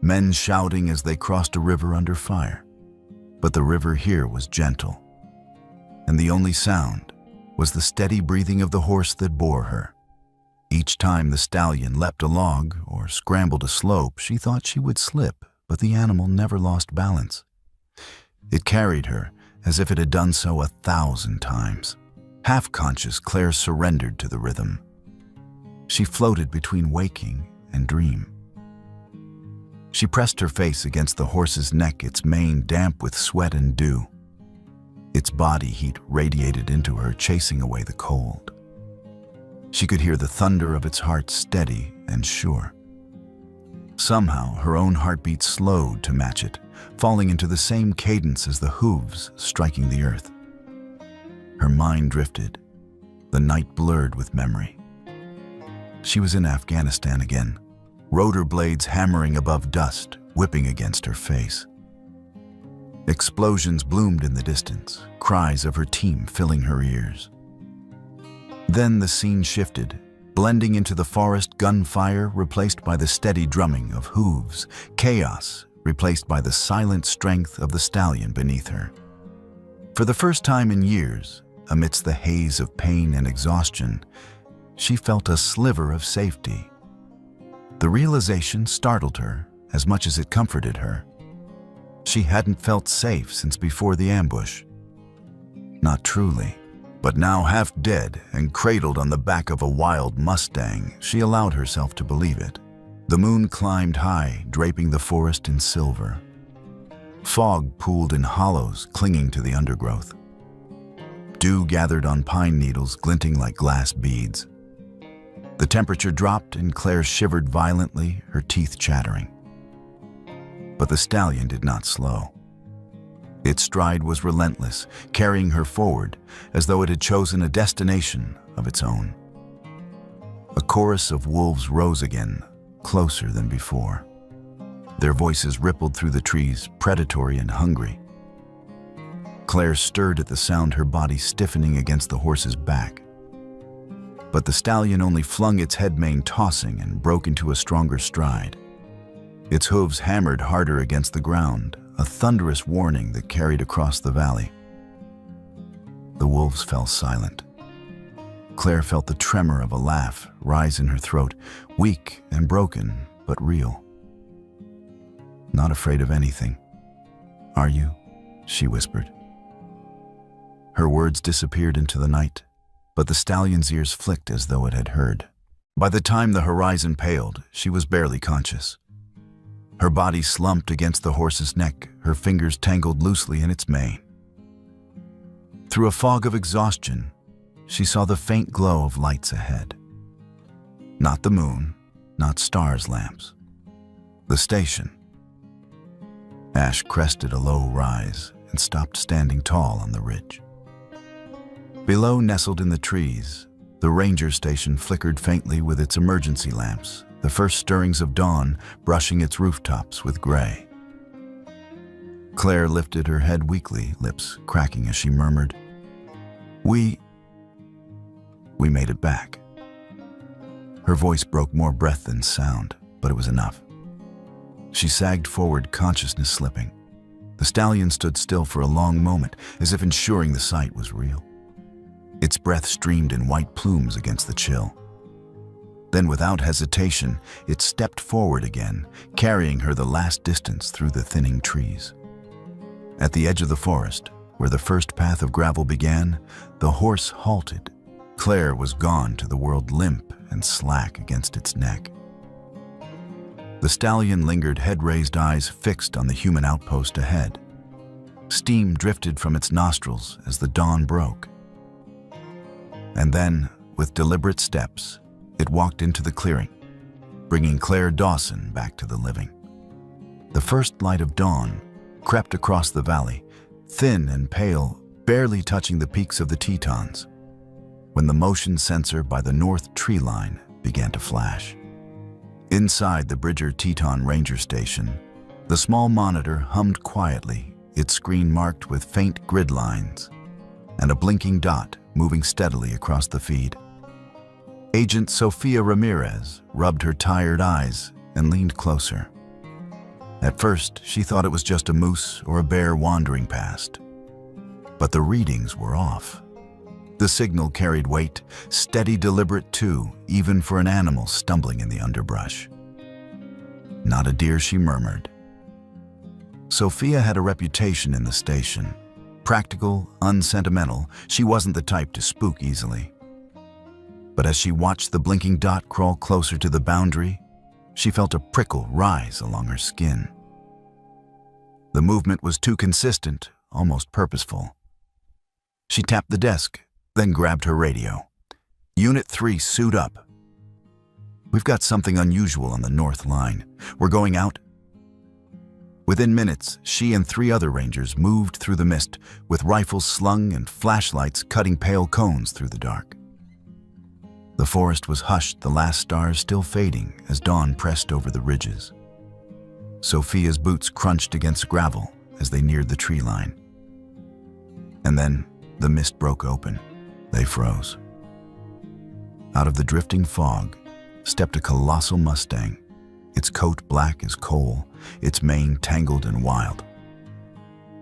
[SPEAKER 1] men shouting as they crossed a river under fire. But the river here was gentle, and the only sound was the steady breathing of the horse that bore her. Each time the stallion leapt a log or scrambled a slope, she thought she would slip, but the animal never lost balance. It carried her as if it had done so 1,000 times. Half-conscious, Claire surrendered to the rhythm. She floated between waking and dream. She pressed her face against the horse's neck, its mane damp with sweat and dew. Its body heat radiated into her, chasing away the cold. She could hear the thunder of its heart, steady and sure. Somehow, her own heartbeat slowed to match it, falling into the same cadence as the hooves striking the earth. Her mind drifted, the night blurred with memory. She was in Afghanistan again, rotor blades hammering above dust, whipping against her face. Explosions bloomed in the distance, cries of her team filling her ears. Then the scene shifted, blending into the forest gunfire replaced by the steady drumming of hooves, chaos replaced by the silent strength of the stallion beneath her. For the first time in years, amidst the haze of pain and exhaustion, she felt a sliver of safety. The realization startled her as much as it comforted her. She hadn't felt safe since before the ambush. Not truly, but now half dead and cradled on the back of a wild Mustang, she allowed herself to believe it. The moon climbed high, draping the forest in silver. Fog pooled in hollows, clinging to the undergrowth. Dew gathered on pine needles, glinting like glass beads. The temperature dropped and Claire shivered violently, her teeth chattering. But the stallion did not slow. Its stride was relentless, carrying her forward as though it had chosen a destination of its own. A chorus of wolves rose again, closer than before. Their voices rippled through the trees, predatory and hungry. Claire stirred at the sound, her body stiffening against the horse's back. But the stallion only flung its head mane tossing and broke into a stronger stride. Its hooves hammered harder against the ground, a thunderous warning that carried across the valley. The wolves fell silent. Claire felt the tremor of a laugh rise in her throat, weak and broken, but real. "Not afraid of anything, are you?" she whispered. Her words disappeared into the night, but the stallion's ears flicked as though it had heard. By the time the horizon paled, she was barely conscious. Her body slumped against the horse's neck, her fingers tangled loosely in its mane. Through a fog of exhaustion, she saw the faint glow of lights ahead. Not the moon, not stars' lamps. The station. Ash crested a low rise and stopped standing tall on the ridge. Below, nestled in the trees, the ranger station flickered faintly with its emergency lamps, the first stirrings of dawn brushing its rooftops with gray. Claire lifted her head weakly, lips cracking as she murmured, We made it back." Her voice broke more breath than sound, but it was enough. She sagged forward, consciousness slipping. The stallion stood still for a long moment, as if ensuring the sight was real. Its breath streamed in white plumes against the chill. Then, without hesitation, it stepped forward again, carrying her the last distance through the thinning trees. At the edge of the forest, where the first path of gravel began, the horse halted. Claire was gone to the world, limp and slack against its neck. The stallion lingered, head-raised eyes fixed on the human outpost ahead. Steam drifted from its nostrils as the dawn broke. And then, with deliberate steps, it walked into the clearing, bringing Claire Dawson back to the living. The first light of dawn crept across the valley, thin and pale, barely touching the peaks of the Tetons, when the motion sensor by the north tree line began to flash. Inside the Bridger Teton Ranger Station, the small monitor hummed quietly, its screen marked with faint grid lines and a blinking dot moving steadily across the feed. Agent Sophia Ramirez rubbed her tired eyes and leaned closer. At first, she thought it was just a moose or a bear wandering past. But the readings were off. The signal carried weight, steady, deliberate too, even for an animal stumbling in the underbrush. "Not a deer," she murmured. Sophia had a reputation in the station. Practical, unsentimental, she wasn't the type to spook easily. But as she watched the blinking dot crawl closer to the boundary, she felt a prickle rise along her skin. The movement was too consistent, almost purposeful. She tapped the desk, then grabbed her radio. "Unit 3, suit up. We've got something unusual on the north line. We're going out." Within minutes, she and 3 other rangers moved through the mist, with rifles slung and flashlights cutting pale cones through the dark. The forest was hushed, the last stars still fading as dawn pressed over the ridges. Sophia's boots crunched against gravel as they neared the tree line. And then the mist broke open. They froze. Out of the drifting fog stepped a colossal Mustang, its coat black as coal, its mane tangled and wild.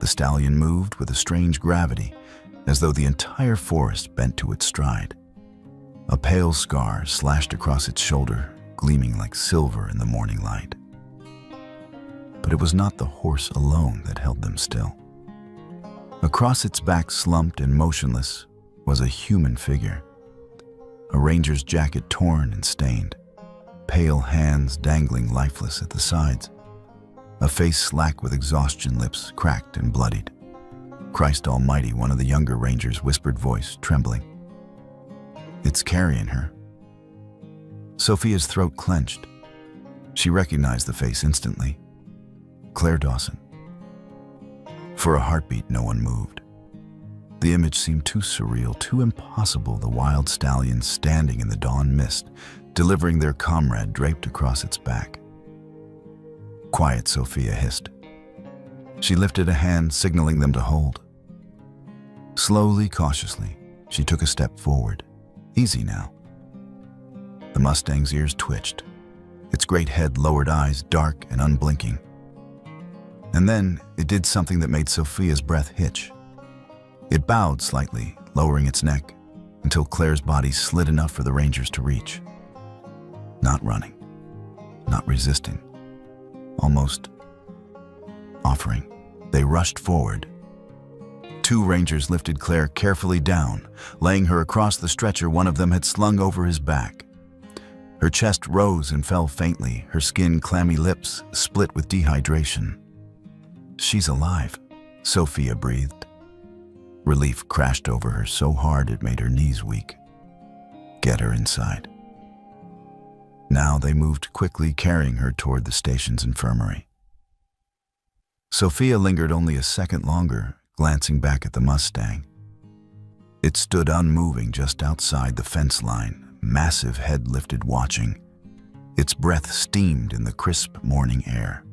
[SPEAKER 1] The stallion moved with a strange gravity, as though the entire forest bent to its stride. A pale scar slashed across its shoulder, gleaming like silver in the morning light. But it was not the horse alone that held them still. Across its back, slumped and motionless, was a human figure. A ranger's jacket torn and stained, pale hands dangling lifeless at the sides, a face slack with exhaustion, lips cracked and bloodied. "Christ Almighty," one of the younger rangers' whispered voice, trembling. "It's carrying her." Sophia's throat clenched. She recognized the face instantly. Claire Dawson. For a heartbeat, no one moved. The image seemed too surreal, too impossible, the wild stallion standing in the dawn mist, delivering their comrade draped across its back. "Quiet," Sophia hissed. She lifted a hand, signaling them to hold. Slowly, cautiously, she took a step forward. Easy now. The Mustang's ears twitched, its great head, lowered eyes dark and unblinking. And then it did something that made Sophia's breath hitch. It bowed slightly, lowering its neck, until Claire's body slid enough for the rangers to reach. Not running, not resisting, almost offering. They rushed forward. Two rangers lifted Claire carefully down, laying her across the stretcher one of them had slung over his back. Her chest rose and fell faintly, her skin, clammy lips split with dehydration. "She's alive," Sophia breathed. Relief crashed over her so hard it made her knees weak. "Get her inside." Now they moved quickly, carrying her toward the station's infirmary. Sophia lingered only a second longer, glancing back at the Mustang. It stood unmoving just outside the fence line, massive head lifted, watching. Its breath steamed in the crisp morning air.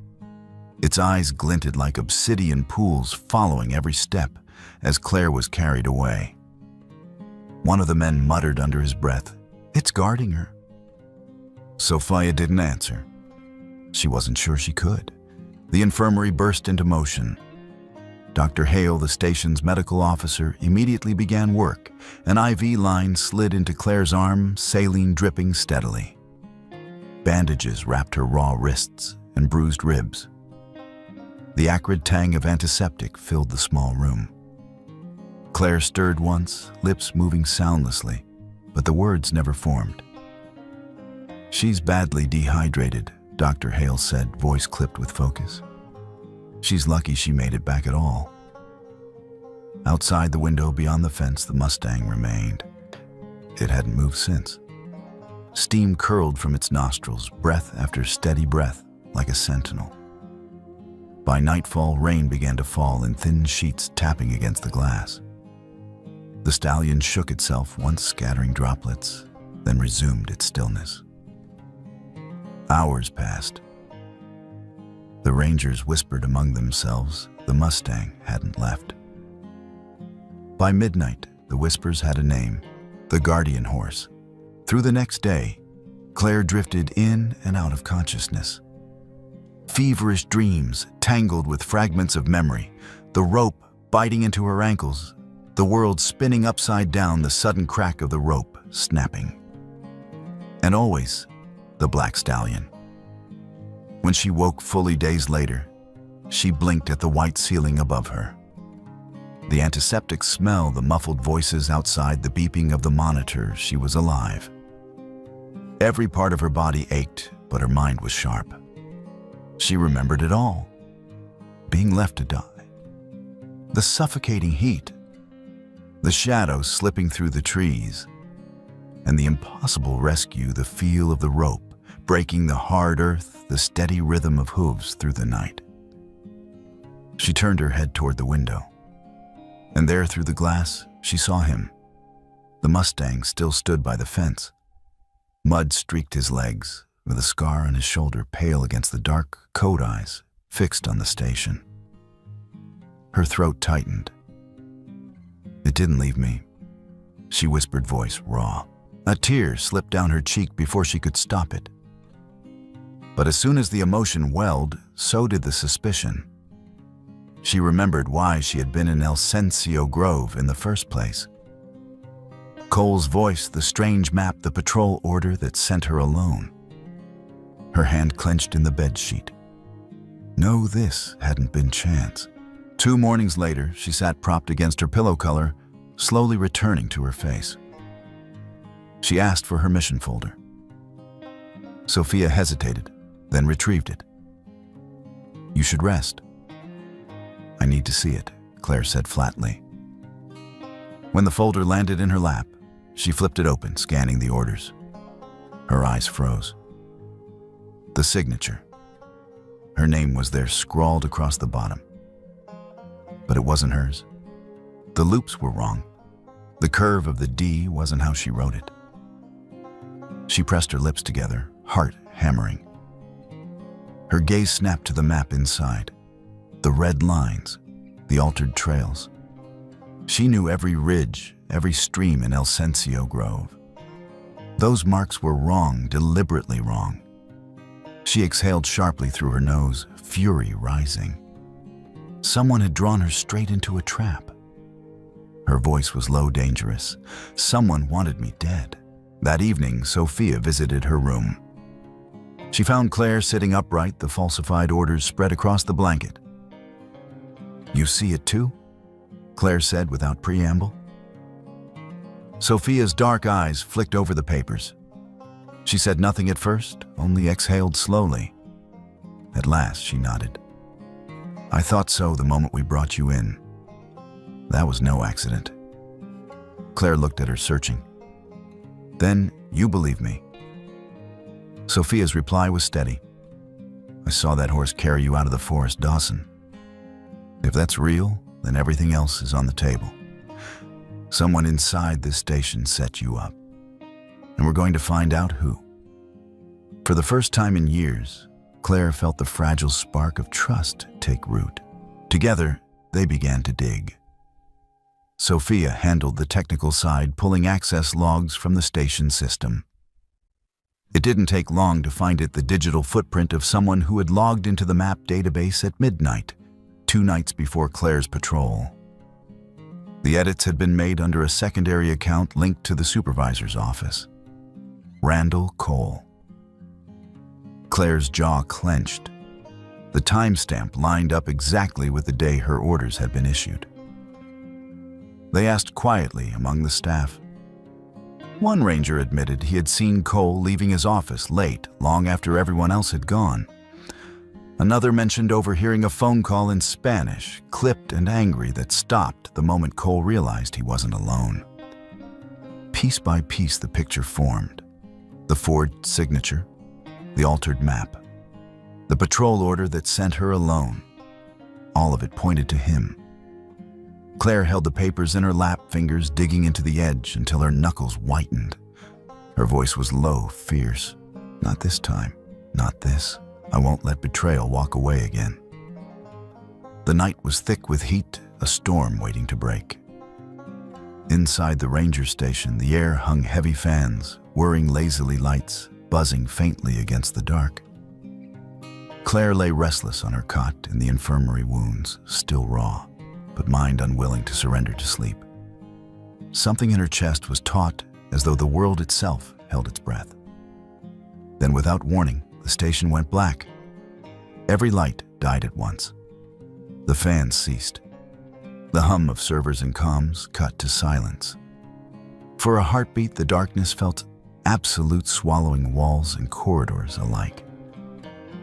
[SPEAKER 1] Its eyes glinted like obsidian pools, following every step as Claire was carried away. One of the men muttered under his breath, "It's guarding her." Sophia didn't answer. She wasn't sure she could. The infirmary burst into motion. Dr. Hale, the station's medical officer, immediately began work. An IV line slid into Claire's arm, saline dripping steadily. Bandages wrapped her raw wrists and bruised ribs. The acrid tang of antiseptic filled the small room. Claire stirred once, lips moving soundlessly, but the words never formed. "She's badly dehydrated," Dr. Hale said, voice clipped with focus. "She's lucky she made it back at all." Outside the window beyond the fence, the Mustang remained. It hadn't moved since. Steam curled from its nostrils, breath after steady breath, like a sentinel. By nightfall, rain began to fall in thin sheets, tapping against the glass. The stallion shook itself, once scattering droplets, then resumed its stillness. Hours passed. The rangers whispered among themselves. The Mustang hadn't left. By midnight, the whispers had a name, the guardian horse. Through the next day, Claire drifted in and out of consciousness. Feverish dreams tangled with fragments of memory, the rope biting into her ankles, the world spinning upside down, the sudden crack of the rope snapping. And always, the black stallion. When she woke fully days later, she blinked at the white ceiling above her. The antiseptic smell, the muffled voices outside, the beeping of the monitor, she was alive. Every part of her body ached, but her mind was sharp. She remembered it all. Being left to die. The suffocating heat. The shadows slipping through the trees. And the impossible rescue, the feel of the rope, breaking the hard earth, the steady rhythm of hooves through the night. She turned her head toward the window. And there, through the glass, she saw him. The Mustang still stood by the fence, Mud streaked his legs, with a scar on his shoulder pale against the dark coat eyes fixed on the station. Her throat tightened. "It didn't leave me," she whispered, voice raw. A tear slipped down her cheek before she could stop it. But as soon as the emotion welled, so did the suspicion. She remembered why she had been in Elsencio Grove in the first place. Cole's voice, the strange map, the patrol order that sent her alone. Her hand clenched in the bedsheet. No, this hadn't been chance. 2 mornings later, she sat propped against her pillow color, slowly returning to her face. She asked for her mission folder. Sophia hesitated, then retrieved it. "You should rest." "I need to see it," Claire said flatly. When the folder landed in her lap, she flipped it open, scanning the orders. Her eyes froze. The signature. Her name was there, scrawled across the bottom. But it wasn't hers. The loops were wrong. The curve of the D wasn't how she wrote it. She pressed her lips together, heart hammering. Her gaze snapped to the map inside. The red lines, the altered trails. She knew every ridge, every stream in Elsencio Grove. Those marks were wrong, deliberately wrong. She exhaled sharply through her nose, fury rising. Someone had drawn her straight into a trap. Her voice was low, dangerous. "Someone wanted me dead." That evening, Sophia visited her room. She found Claire sitting upright, the falsified orders spread across the blanket. "You see it too?" Claire said without preamble. Sophia's dark eyes flicked over the papers. She said nothing at first, only exhaled slowly. At last, she nodded. "I thought so the moment we brought you in. That was no accident." Claire looked at her, searching. "Then you believe me?" Sophia's reply was steady. "I saw that horse carry you out of the forest, Dawson. If that's real, then everything else is on the table. Someone inside this station set you up. And we're going to find out who." For the first time in years, Claire felt the fragile spark of trust take root. Together, they began to dig. Sophia handled the technical side, pulling access logs from the station system. It didn't take long to find it, the digital footprint of someone who had logged into the map database at midnight, 2 nights before Claire's patrol. The edits had been made under a secondary account linked to the supervisor's office. Randall Cole. Claire's jaw clenched. The timestamp lined up exactly with the day her orders had been issued. They asked quietly among the staff. One ranger admitted he had seen Cole leaving his office late, long after everyone else had gone. Another mentioned overhearing a phone call in Spanish, clipped and angry, that stopped the moment Cole realized he wasn't alone. Piece by piece, the picture formed. The forged signature, the altered map, the patrol order that sent her alone. All of it pointed to him. Claire held the papers in her lap, fingers digging into the edge until her knuckles whitened. Her voice was low, fierce. "Not this time. Not this. I won't let betrayal walk away again." The night was thick with heat, a storm waiting to break. Inside the ranger station, the air hung heavy fans, whirring lazily, lights buzzing faintly against the dark. Claire lay restless on her cot in the infirmary, wounds still raw, but mind unwilling to surrender to sleep. Something in her chest was taut, as though the world itself held its breath. Then, without warning, the station went black. Every light died at once. The fans ceased. The hum of servers and comms cut to silence. For a heartbeat, the darkness felt absolute, swallowing walls and corridors alike.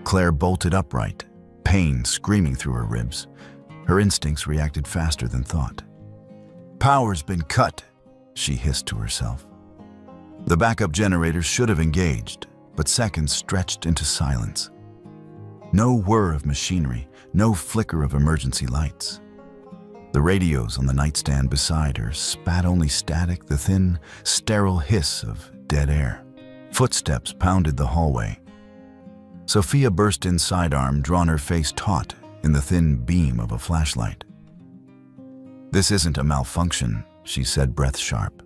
[SPEAKER 1] Claire bolted upright, pain screaming through her ribs. Her instincts reacted faster than thought. "Power's been cut," she hissed to herself. The backup generators should have engaged, but seconds stretched into silence. No whir of machinery, no flicker of emergency lights. The radios on the nightstand beside her spat only static, the thin, sterile hiss of dead air. Footsteps pounded the hallway. Sophia burst in sidearm, drawn, her face taut in the thin beam of a flashlight. "This isn't a malfunction," she said, breath sharp.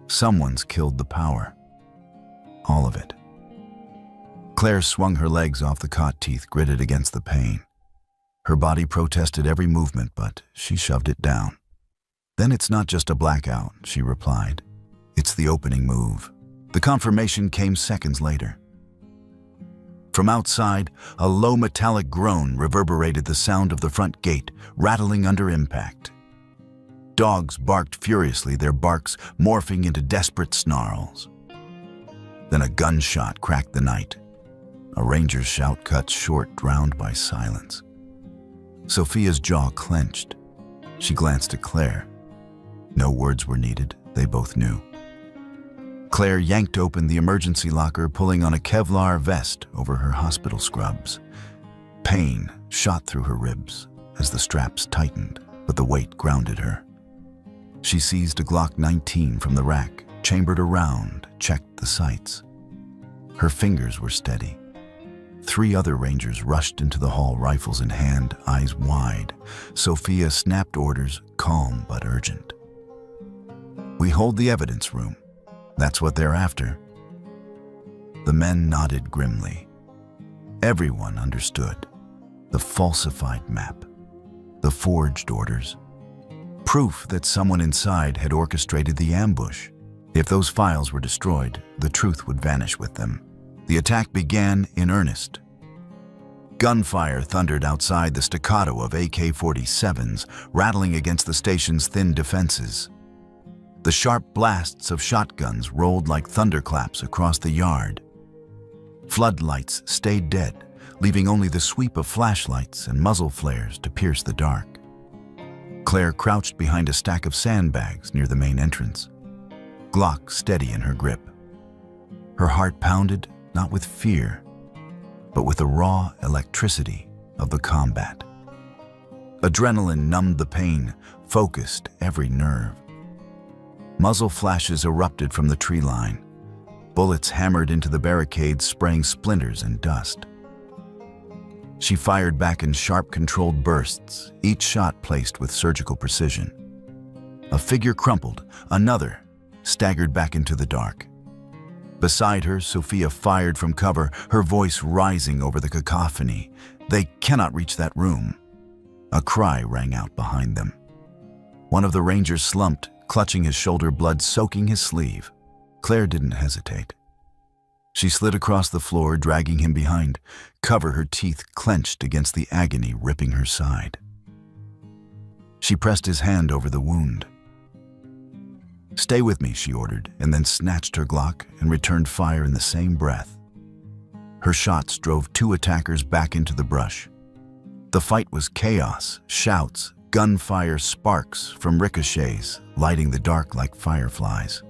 [SPEAKER 1] "Someone's killed the power. All of it." Claire swung her legs off the cot, teeth gritted against the pain. Her body protested every movement, but she shoved it down. "Then it's not just a blackout," she replied. "It's the opening move." The confirmation came seconds later. From outside, a low metallic groan reverberated, the sound of the front gate rattling under impact. Dogs barked furiously, their barks morphing into desperate snarls. Then a gunshot cracked the night. A ranger's shout cut short, drowned by silence. Sophia's jaw clenched. She glanced at Claire. No words were needed, they both knew. Claire yanked open the emergency locker, pulling on a Kevlar vest over her hospital scrubs. Pain shot through her ribs as the straps tightened, but the weight grounded her. She seized a Glock 19 from the rack, chambered around, checked the sights. Her fingers were steady. 3 other rangers rushed into the hall, rifles in hand, eyes wide. Sophia snapped orders, calm but urgent. "We hold the evidence room. That's what they're after." The men nodded grimly. Everyone understood. The falsified map. The forged orders. Proof that someone inside had orchestrated the ambush. If those files were destroyed, the truth would vanish with them. The attack began in earnest. Gunfire thundered outside, the staccato of AK-47s rattling against the station's thin defenses. The sharp blasts of shotguns rolled like thunderclaps across the yard. Floodlights stayed dead, leaving only the sweep of flashlights and muzzle flares to pierce the dark. Claire crouched behind a stack of sandbags near the main entrance, Glock steady in her grip. Her heart pounded, not with fear, but with the raw electricity of the combat. Adrenaline numbed the pain, focused every nerve. Muzzle flashes erupted from the tree line. Bullets hammered into the barricades, spraying splinters and dust. She fired back in sharp, controlled bursts, each shot placed with surgical precision. A figure crumpled, another staggered back into the dark. Beside her, Sophia fired from cover, her voice rising over the cacophony. "They cannot reach that room." A cry rang out behind them. One of the rangers slumped, clutching his shoulder, blood soaking his sleeve. Claire didn't hesitate. She slid across the floor, dragging him behind, cover, her teeth clenched against the agony ripping her side. She pressed his hand over the wound. "Stay with me," she ordered, and then snatched her Glock and returned fire in the same breath. Her shots drove 2 attackers back into the brush. The fight was chaos, shouts, gunfire, sparks from ricochets, lighting the dark like fireflies.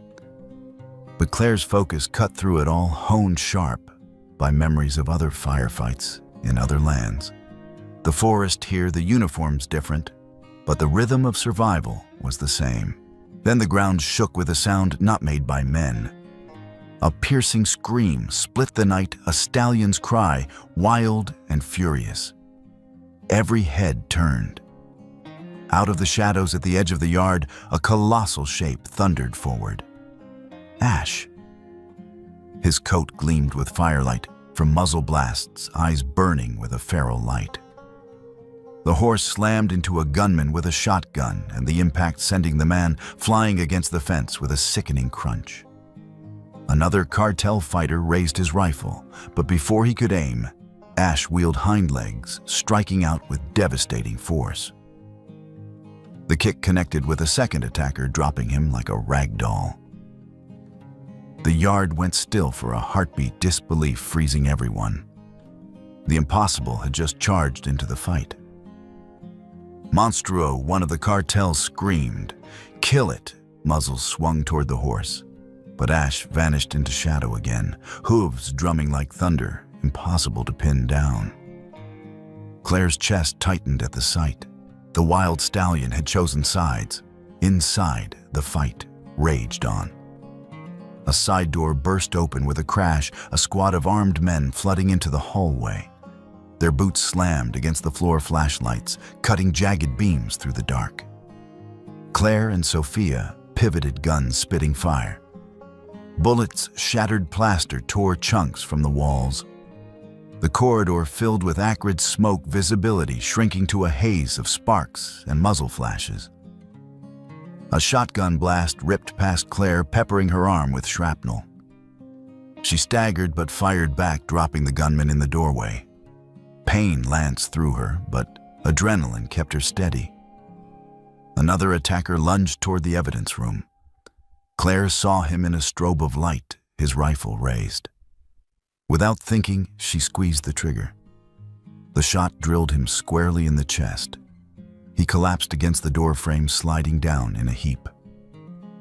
[SPEAKER 1] But Claire's focus cut through it all, honed sharp by memories of other firefights in other lands. The forest here, the uniforms different, but the rhythm of survival was the same. Then the ground shook with a sound not made by men. A piercing scream split the night, a stallion's cry, wild and furious. Every head turned. Out of the shadows at the edge of the yard, a colossal shape thundered forward. Ash. His coat gleamed with firelight from muzzle blasts, eyes burning with a feral light. The horse slammed into a gunman with a shotgun, and the impact sending the man flying against the fence with a sickening crunch. Another cartel fighter raised his rifle, but before he could aim, Ash wheeled hind legs, striking out with devastating force. The kick connected with a second attacker, dropping him like a rag doll. The yard went still for a heartbeat, disbelief freezing everyone. The impossible had just charged into the fight. Monstruo, one of the cartels, screamed. "Kill it!" Muzzles swung toward the horse. But Ash vanished into shadow again, hooves drumming like thunder, impossible to pin down. Claire's chest tightened at the sight. The wild stallion had chosen sides. Inside, the fight raged on. A side door burst open with a crash, a squad of armed men flooding into the hallway. Their boots slammed against the floor flashlights, cutting jagged beams through the dark. Claire and Sophia pivoted, guns spitting fire. Bullets shattered plaster, tore chunks from the walls. The corridor filled with acrid smoke, visibility shrinking to a haze of sparks and muzzle flashes. A shotgun blast ripped past Claire, peppering her arm with shrapnel. She staggered but fired back, dropping the gunman in the doorway. Pain lanced through her, but adrenaline kept her steady. Another attacker lunged toward the evidence room. Claire saw him in a strobe of light, his rifle raised. Without thinking, she squeezed the trigger. The shot drilled him squarely in the chest. He collapsed against the door frame, sliding down in a heap.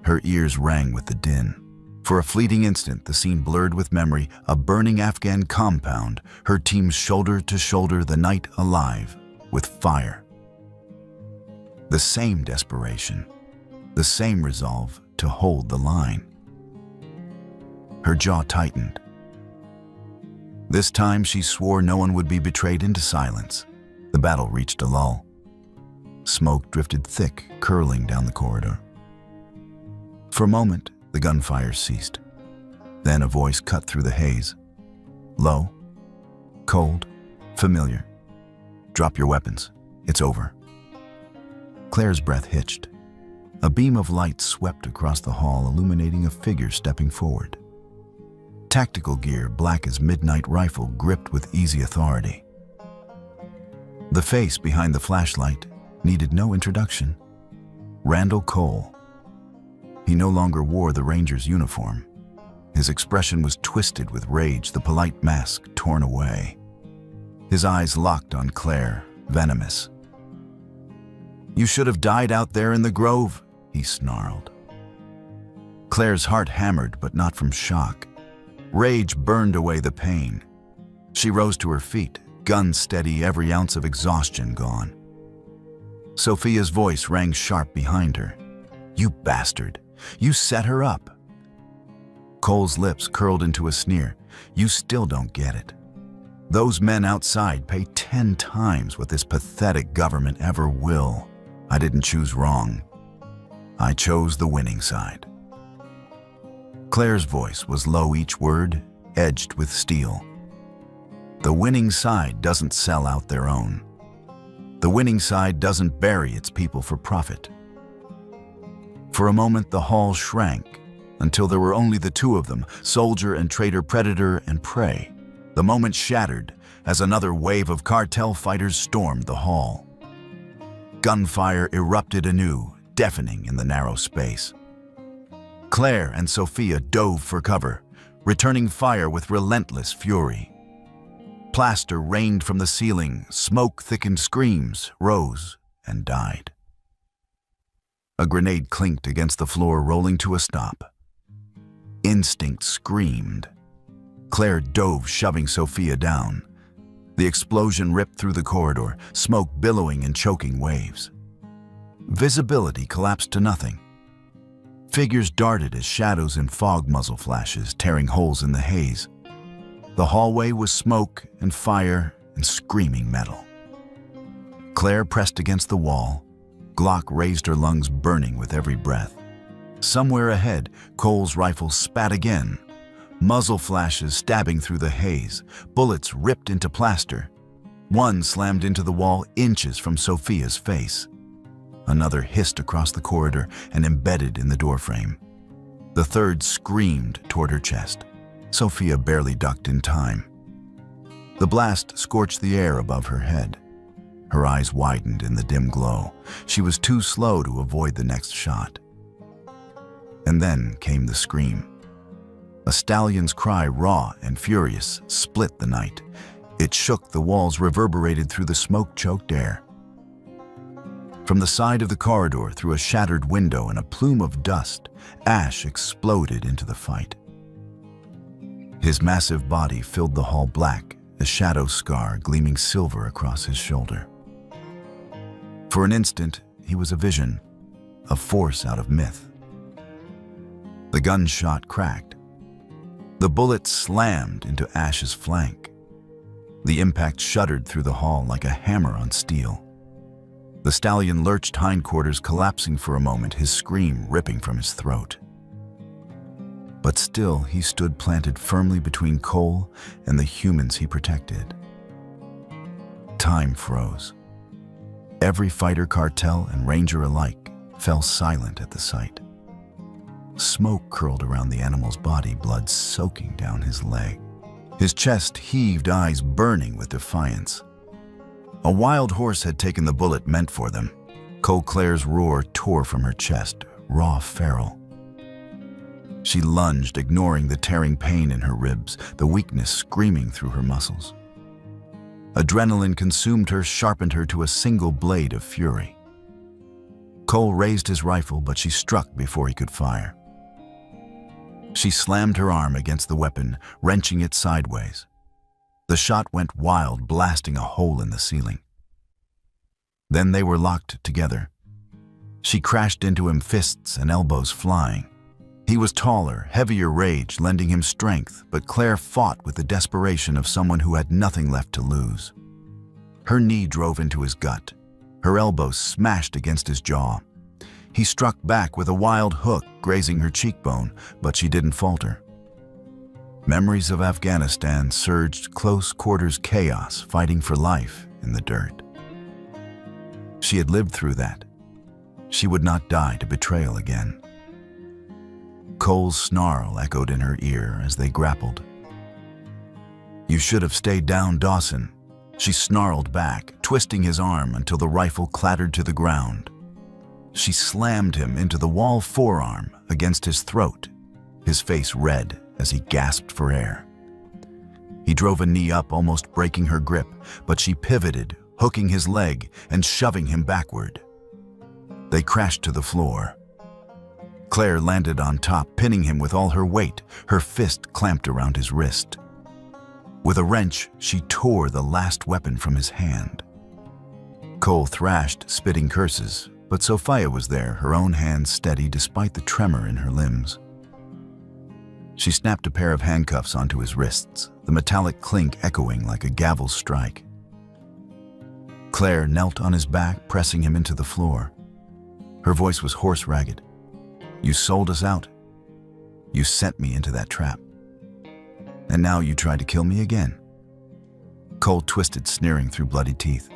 [SPEAKER 1] Her ears rang with the din. For a fleeting instant, the scene blurred with memory, a burning Afghan compound, her team shoulder to shoulder, the night alive with fire. The same desperation, the same resolve to hold the line. Her jaw tightened. This time she swore no one would be betrayed into silence. The battle reached a lull. Smoke drifted thick, curling down the corridor. For a moment, the gunfire ceased. Then a voice cut through the haze. Low, cold, familiar. Drop your weapons. It's over. Claire's breath hitched. A beam of light swept across the hall, illuminating a figure stepping forward. Tactical gear, black as midnight rifle, gripped with easy authority. The face behind the flashlight needed no introduction. Randall Cole. He no longer wore the Ranger's uniform. His expression was twisted with rage, the polite mask torn away. His eyes locked on Claire, venomous. "You should have died out there in the grove," he snarled. Claire's heart hammered, but not from shock. Rage burned away the pain. She rose to her feet, gun steady, every ounce of exhaustion gone. Sophia's voice rang sharp behind her. "You bastard! You set her up!" Cole's lips curled into a sneer. "You still don't get it. Those men outside pay 10 times what this pathetic government ever will. I didn't choose wrong. I chose the winning side." Claire's voice was low, each word edged with steel. The winning side doesn't sell out their own. The winning side doesn't bury its people for profit. For a moment, the hall shrank, until there were only the two of them, soldier and traitor, predator and prey. The moment shattered as another wave of cartel fighters stormed the hall. Gunfire erupted anew, deafening in the narrow space. Claire and Sophia dove for cover, returning fire with relentless fury. Plaster rained from the ceiling, smoke-thickened screams rose and died. A grenade clinked against the floor, rolling to a stop. Instinct screamed. Claire dove, shoving Sophia down. The explosion ripped through the corridor, smoke billowing in choking waves. Visibility collapsed to nothing. Figures darted as shadows in fog muzzle flashes, tearing holes in the haze. The hallway was smoke and fire and screaming metal. Claire pressed against the wall. Glock raised her lungs, burning with every breath. Somewhere ahead, Cole's rifle spat again. Muzzle flashes stabbing through the haze. Bullets ripped into plaster. One slammed into the wall inches from Sophia's face. Another hissed across the corridor and embedded in the doorframe. The third screamed toward her chest. Sophia barely ducked in time. The blast scorched the air above her head. Her eyes widened in the dim glow. She was too slow to avoid the next shot. And then came the scream. A stallion's cry, raw and furious, split the night. It shook the walls, reverberated through the smoke-choked air. From the side of the corridor, through a shattered window and a plume of dust, Ash exploded into the fight. His massive body filled the hall black, a shadow scar gleaming silver across his shoulder. For an instant, he was a vision, a force out of myth. The gunshot cracked. The bullet slammed into Ash's flank. The impact shuddered through the hall like a hammer on steel. The stallion lurched hindquarters, collapsing for a moment, his scream ripping from his throat. But still, he stood planted firmly between Cole and the humans he protected. Time froze. Every fighter, cartel, and ranger alike fell silent at the sight. Smoke curled around the animal's body, blood soaking down his leg. His chest heaved, eyes burning with defiance. A wild horse had taken the bullet meant for them. Claire's roar tore from her chest, raw, feral. She lunged, ignoring the tearing pain in her ribs, the weakness screaming through her muscles. Adrenaline consumed her, sharpened her to a single blade of fury. Cole raised his rifle, but she struck before he could fire. She slammed her arm against the weapon, wrenching it sideways. The shot went wild, blasting a hole in the ceiling. Then they were locked together. She crashed into him, fists and elbows flying. He was taller, heavier rage, lending him strength, but Claire fought with the desperation of someone who had nothing left to lose. Her knee drove into his gut. Her elbow smashed against his jaw. He struck back with a wild hook, grazing her cheekbone, but she didn't falter. Memories of Afghanistan surged, close quarters chaos, fighting for life in the dirt. She had lived through that. She would not die to betrayal again. Cole's snarl echoed in her ear as they grappled. "You should have stayed down, Dawson," she snarled back, twisting his arm until the rifle clattered to the ground. She slammed him into the wall forearm against his throat, his face red as he gasped for air. He drove a knee up, almost breaking her grip, but she pivoted, hooking his leg and shoving him backward. They crashed to the floor. Claire landed on top, pinning him with all her weight, her fist clamped around his wrist. With a wrench, she tore the last weapon from his hand. Cole thrashed, spitting curses, but Sophia was there, her own hand steady despite the tremor in her limbs. She snapped a pair of handcuffs onto his wrists, the metallic clink echoing like a gavel strike. Claire knelt on his back, pressing him into the floor. Her voice was hoarse, ragged. "You sold us out. You sent me into that trap. And now you try to kill me again." Cole twisted, sneering through bloody teeth.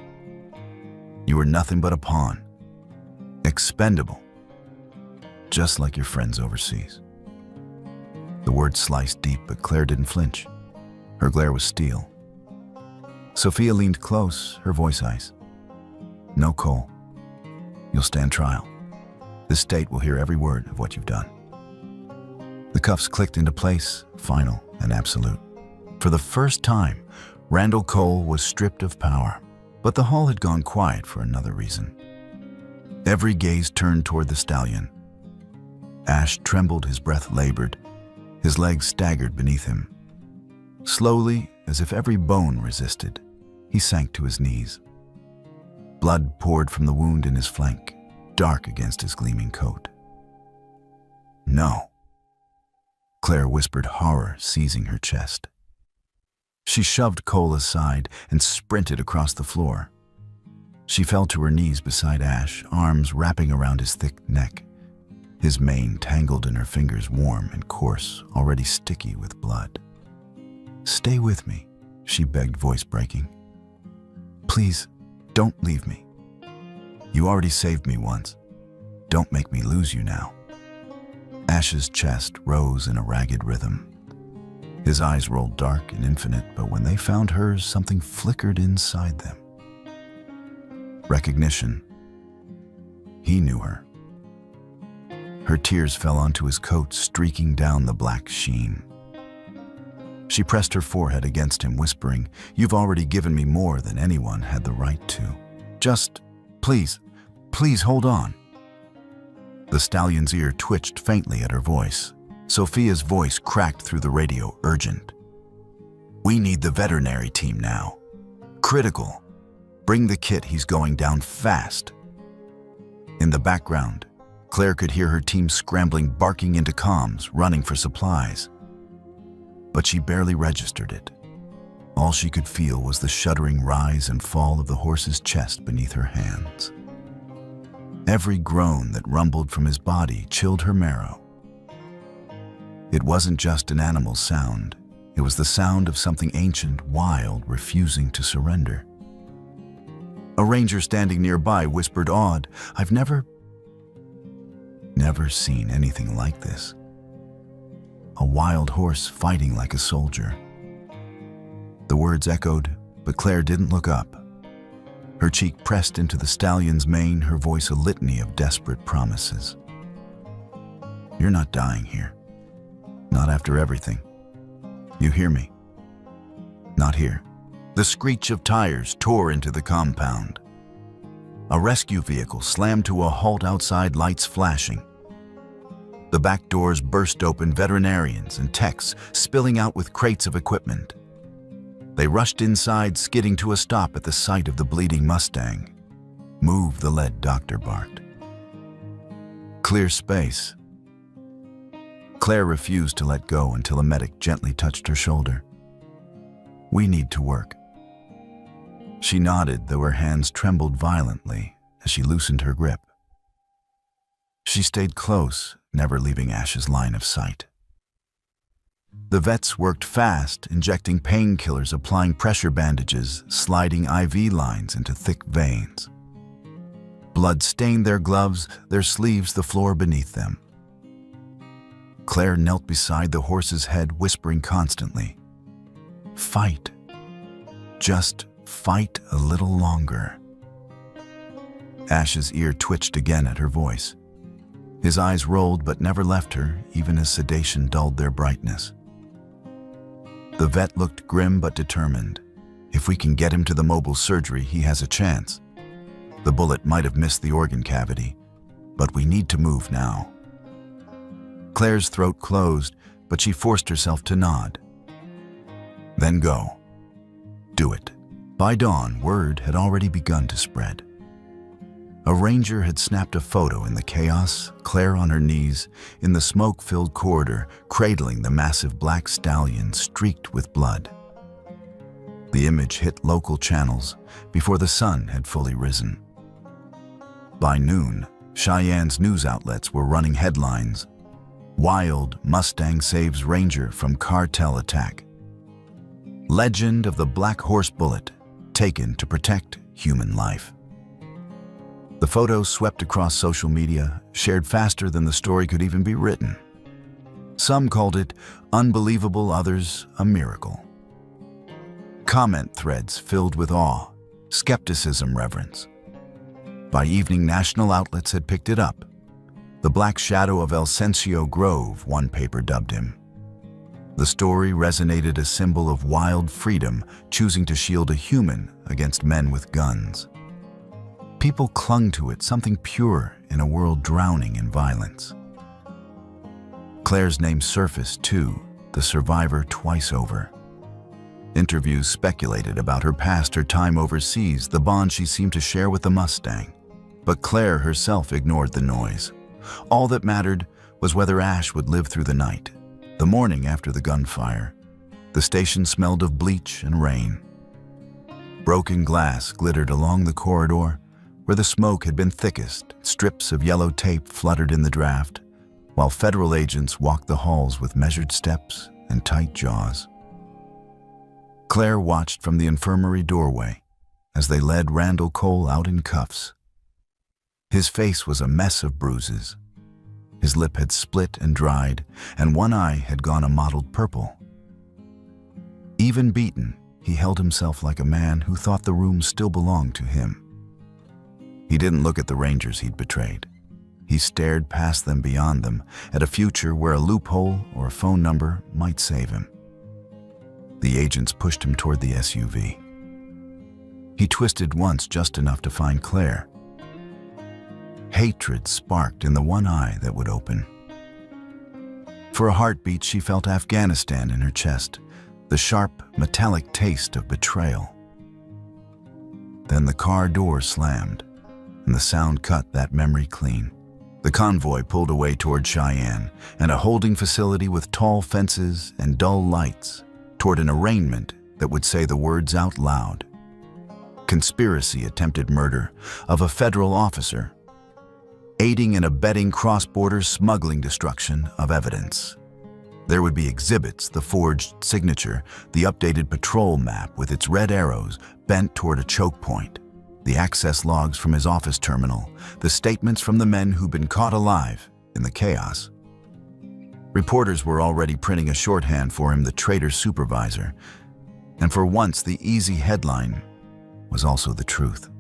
[SPEAKER 1] "You were nothing but a pawn. Expendable. Just like your friends overseas." The word sliced deep, but Claire didn't flinch. Her glare was steel. Sophia leaned close, her voice ice. "No, Cole. You'll stand trial. This state will hear every word of what you've done." The cuffs clicked into place, final and absolute. For the first time, Randall Cole was stripped of power. But the hall had gone quiet for another reason. Every gaze turned toward the stallion. Ash trembled, his breath labored. His legs staggered beneath him. Slowly, as if every bone resisted, he sank to his knees. Blood poured from the wound in his flank, dark against his gleaming coat. "No," Claire whispered, horror seizing her chest. She shoved Cole aside and sprinted across the floor. She fell to her knees beside Ash, arms wrapping around his thick neck. His mane tangled in her fingers, warm and coarse, already sticky with blood. "Stay with me," she begged, voice breaking. "Please, don't leave me. You already saved me once. Don't make me lose you now." Ash's chest rose in a ragged rhythm. His eyes rolled dark and infinite, but when they found hers, something flickered inside them. Recognition. He knew her. Her tears fell onto his coat, streaking down the black sheen. She pressed her forehead against him, whispering, "You've already given me more than anyone had the right to. Just, please hold on." The stallion's ear twitched faintly at her voice. Sophia's voice cracked through the radio, urgent. "We need the veterinary team now. Critical. Bring the kit, he's going down fast." In the background, Claire could hear her team scrambling, barking into comms, running for supplies. But she barely registered it. All she could feel was the shuddering rise and fall of the horse's chest beneath her hands. Every groan that rumbled from his body chilled her marrow. It wasn't just an animal's sound. It was the sound of something ancient, wild, refusing to surrender. A ranger standing nearby whispered, awed, "I've never seen anything like this." A wild horse fighting like a soldier. The words echoed, but Claire didn't look up. Her cheek pressed into the stallion's mane, her voice a litany of desperate promises. "You're not dying here. Not after everything. You hear me? Not here." The screech of tires tore into the compound. A rescue vehicle slammed to a halt outside, lights flashing. The back doors burst open, veterinarians and techs spilling out with crates of equipment. They rushed inside, skidding to a stop at the sight of the bleeding Mustang. "Move," the lead doctor barked. "Clear space." Claire refused to let go until a medic gently touched her shoulder. "We need to work." She nodded, though her hands trembled violently as she loosened her grip. She stayed close, never leaving Ash's line of sight. The vets worked fast, injecting painkillers, applying pressure bandages, sliding IV lines into thick veins. Blood stained their gloves, their sleeves, the floor beneath them. Claire knelt beside the horse's head, whispering constantly, "Fight. Just fight a little longer." Ash's ear twitched again at her voice. His eyes rolled but never left her, even as sedation dulled their brightness. The vet looked grim but determined. "If we can get him to the mobile surgery, he has a chance. The bullet might have missed the organ cavity, but we need to move now." Claire's throat closed, but she forced herself to nod. "Then go. Do it." By dawn, word had already begun to spread. A ranger had snapped a photo in the chaos, Claire on her knees, in the smoke-filled corridor, cradling the massive black stallion streaked with blood. The image hit local channels before the sun had fully risen. By noon, Cheyenne's news outlets were running headlines. "Wild Mustang saves Ranger from cartel attack." "Legend of the Black Horse Bullet, taken to protect human life." The photos swept across social media, shared faster than the story could even be written. Some called it unbelievable, others a miracle. Comment threads filled with awe, skepticism, reverence. By evening, national outlets had picked it up. "The Black Shadow of El Cencio Grove," one paper dubbed him. The story resonated, a symbol of wild freedom, choosing to shield a human against men with guns. People clung to it, something pure in a world drowning in violence. Claire's name surfaced too, the survivor twice over. Interviews speculated about her past, her time overseas, the bond she seemed to share with the Mustang. But Claire herself ignored the noise. All that mattered was whether Ash would live through the night. The morning after the gunfire, the station smelled of bleach and rain. Broken glass glittered along the corridor where the smoke had been thickest. Strips of yellow tape fluttered in the draft, while federal agents walked the halls with measured steps and tight jaws. Claire watched from the infirmary doorway as they led Randall Cole out in cuffs. His face was a mess of bruises. His lip had split and dried, and one eye had gone a mottled purple. Even beaten, he held himself like a man who thought the room still belonged to him. He didn't look at the Rangers he'd betrayed. He stared past them, beyond them, at a future where a loophole or a phone number might save him. The agents pushed him toward the SUV. He twisted once, just enough to find Claire. Hatred sparked in the one eye that would open. For a heartbeat, she felt Afghanistan in her chest, the sharp, metallic taste of betrayal. Then the car door slammed, and the sound cut that memory clean. The convoy pulled away toward Cheyenne and a holding facility with tall fences and dull lights, toward an arraignment that would say the words out loud. Conspiracy attempted murder of a federal officer, aiding and abetting cross-border smuggling destruction of evidence. There would be exhibits, the forged signature, the updated patrol map with its red arrows bent toward a choke point, the access logs from his office terminal, the statements from the men who'd been caught alive in the chaos. Reporters were already printing a shorthand for him, the traitor supervisor, and for once the easy headline was also the truth.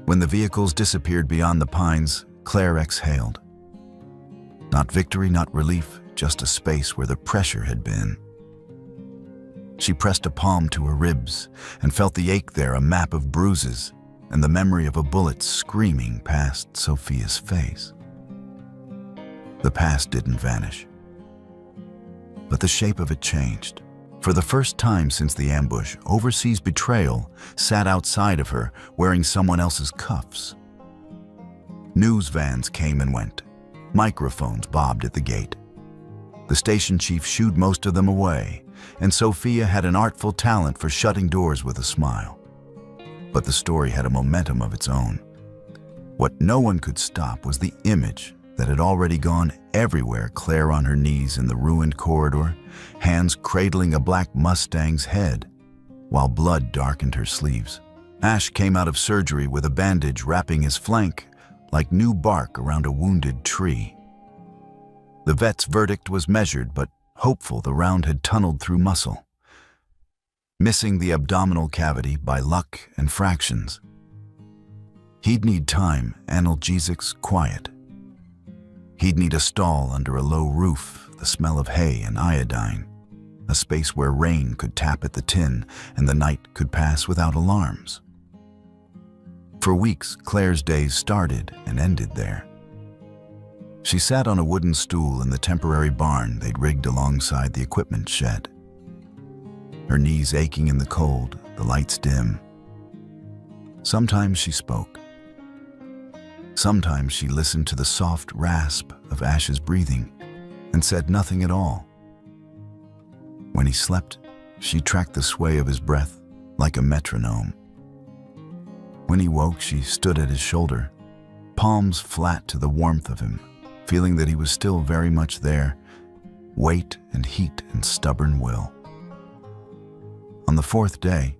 [SPEAKER 1] When the vehicles disappeared beyond the pines, Claire exhaled. Not victory, not relief, just a space where the pressure had been. She pressed a palm to her ribs and felt the ache there, a map of bruises and the memory of a bullet screaming past Sophia's face. The past didn't vanish, but the shape of it changed. For the first time since the ambush, overseas betrayal sat outside of her, wearing someone else's cuffs. News vans came and went. Microphones bobbed at the gate. The station chief shooed most of them away, and Sophia had an artful talent for shutting doors with a smile. But the story had a momentum of its own. What no one could stop was the image that had already gone everywhere. Claire on her knees in the ruined corridor, hands cradling a black Mustang's head, while blood darkened her sleeves. Ash came out of surgery with a bandage wrapping his flank like new bark around a wounded tree. The vet's verdict was measured but hopeful. The round had tunneled through muscle, missing the abdominal cavity by luck and fractions. He'd need time, analgesics, quiet. He'd need a stall under a low roof, the smell of hay and iodine, a space where rain could tap at the tin and the night could pass without alarms. For weeks, Claire's days started and ended there. She sat on a wooden stool in the temporary barn they'd rigged alongside the equipment shed. Her knees aching in the cold, the lights dim. Sometimes she spoke. Sometimes she listened to the soft rasp of Ash's breathing and said nothing at all. When he slept, she tracked the sway of his breath like a metronome. When he woke, she stood at his shoulder, palms flat to the warmth of him, feeling that he was still very much there, weight and heat and stubborn will. On the fourth day,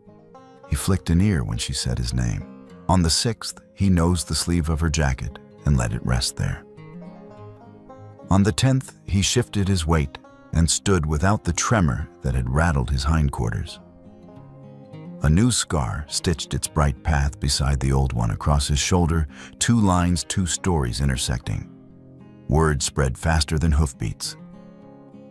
[SPEAKER 1] he flicked an ear when she said his name. On the sixth, he nosed the sleeve of her jacket and let it rest there. On the 10th, he shifted his weight and stood without the tremor that had rattled his hindquarters. A new scar stitched its bright path beside the old one across his shoulder, 2 lines, 2 stories intersecting. Words spread faster than hoofbeats.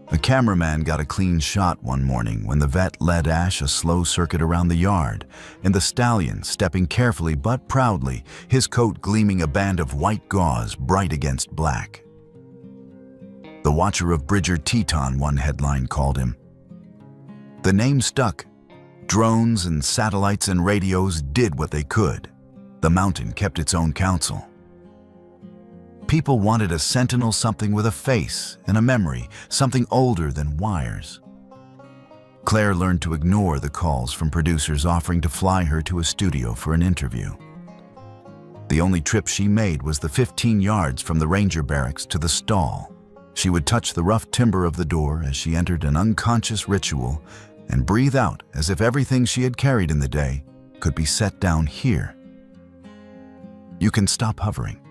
[SPEAKER 1] A cameraman got a clean shot one morning when the vet led Ash a slow circuit around the yard, and the stallion stepping carefully but proudly, his coat gleaming a band of white gauze bright against black. The Watcher of Bridger Teton, one headline called him. The name stuck. Drones and satellites and radios did what they could. The mountain kept its own counsel. People wanted a sentinel, something with a face and a memory, something older than wires. Claire learned to ignore the calls from producers offering to fly her to a studio for an interview. The only trip she made was the 15 yards from the ranger barracks to the stall. She would touch the rough timber of the door as she entered an unconscious ritual and breathe out as if everything she had carried in the day could be set down here. You can stop hovering.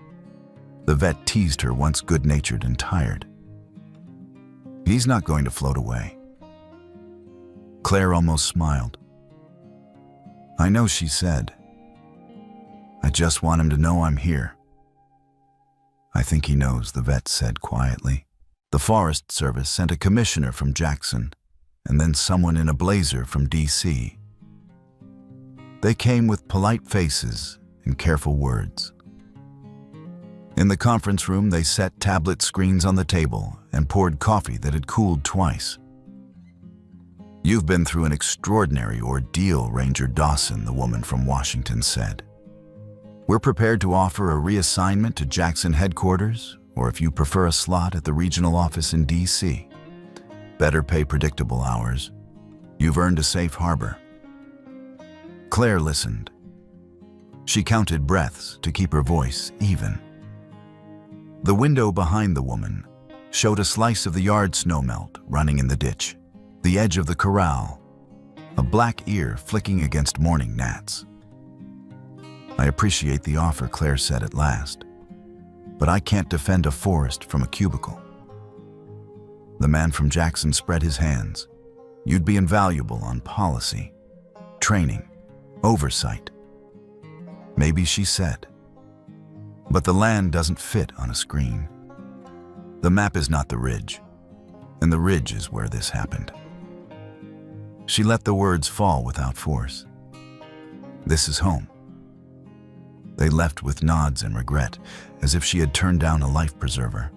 [SPEAKER 1] The vet teased her, once good-natured and tired. He's not going to float away. Claire almost smiled. I know, she said. I just want him to know I'm here. I think he knows, the vet said quietly. The Forest Service sent a commissioner from Jackson, and then someone in a blazer from D.C. They came with polite faces and careful words. In the conference room, they set tablet screens on the table and poured coffee that had cooled twice. You've been through an extraordinary ordeal, Ranger Dawson, the woman from Washington said. We're prepared to offer a reassignment to Jackson headquarters, or if you prefer a slot at the regional office in D.C. Better pay, predictable hours. You've earned a safe harbor. Claire listened. She counted breaths to keep her voice even. The window behind the woman showed a slice of the yard snowmelt running in the ditch, the edge of the corral, a black ear flicking against morning gnats. I appreciate the offer, Claire said at last, but I can't defend a forest from a cubicle. The man from Jackson spread his hands. You'd be invaluable on policy, training, oversight. Maybe, she said. But the land doesn't fit on a screen. The map is not the ridge, and the ridge is where this happened. She let the words fall without force. This is home. They left with nods and regret, as if she had turned down a life preserver.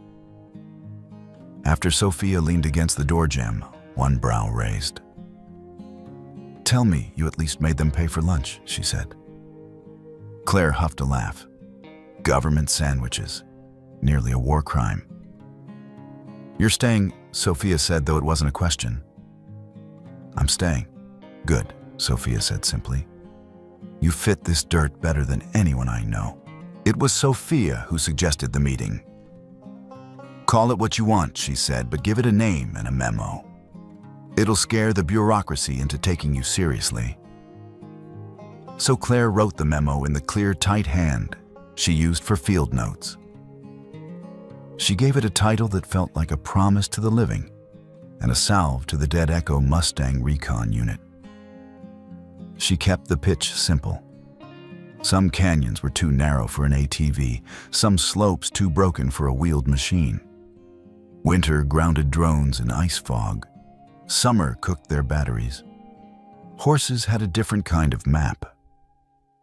[SPEAKER 1] After Sophia leaned against the door jamb, one brow raised. Tell me you at least made them pay for lunch, she said. Claire huffed a laugh. Government sandwiches. Nearly a war crime. You're staying, Sophia said, though it wasn't a question. I'm staying. Good, Sophia said simply. You fit this dirt better than anyone I know. It was Sophia who suggested the meeting. Call it what you want, she said, but give it a name and a memo. It'll scare the bureaucracy into taking you seriously. So Claire wrote the memo in the clear, tight hand she used for field notes. She gave it a title that felt like a promise to the living and a salve to the dead Echo Mustang recon unit. She kept the pitch simple. Some canyons were too narrow for an ATV, some slopes too broken for a wheeled machine. Winter grounded drones in ice fog. Summer cooked their batteries. Horses had a different kind of map.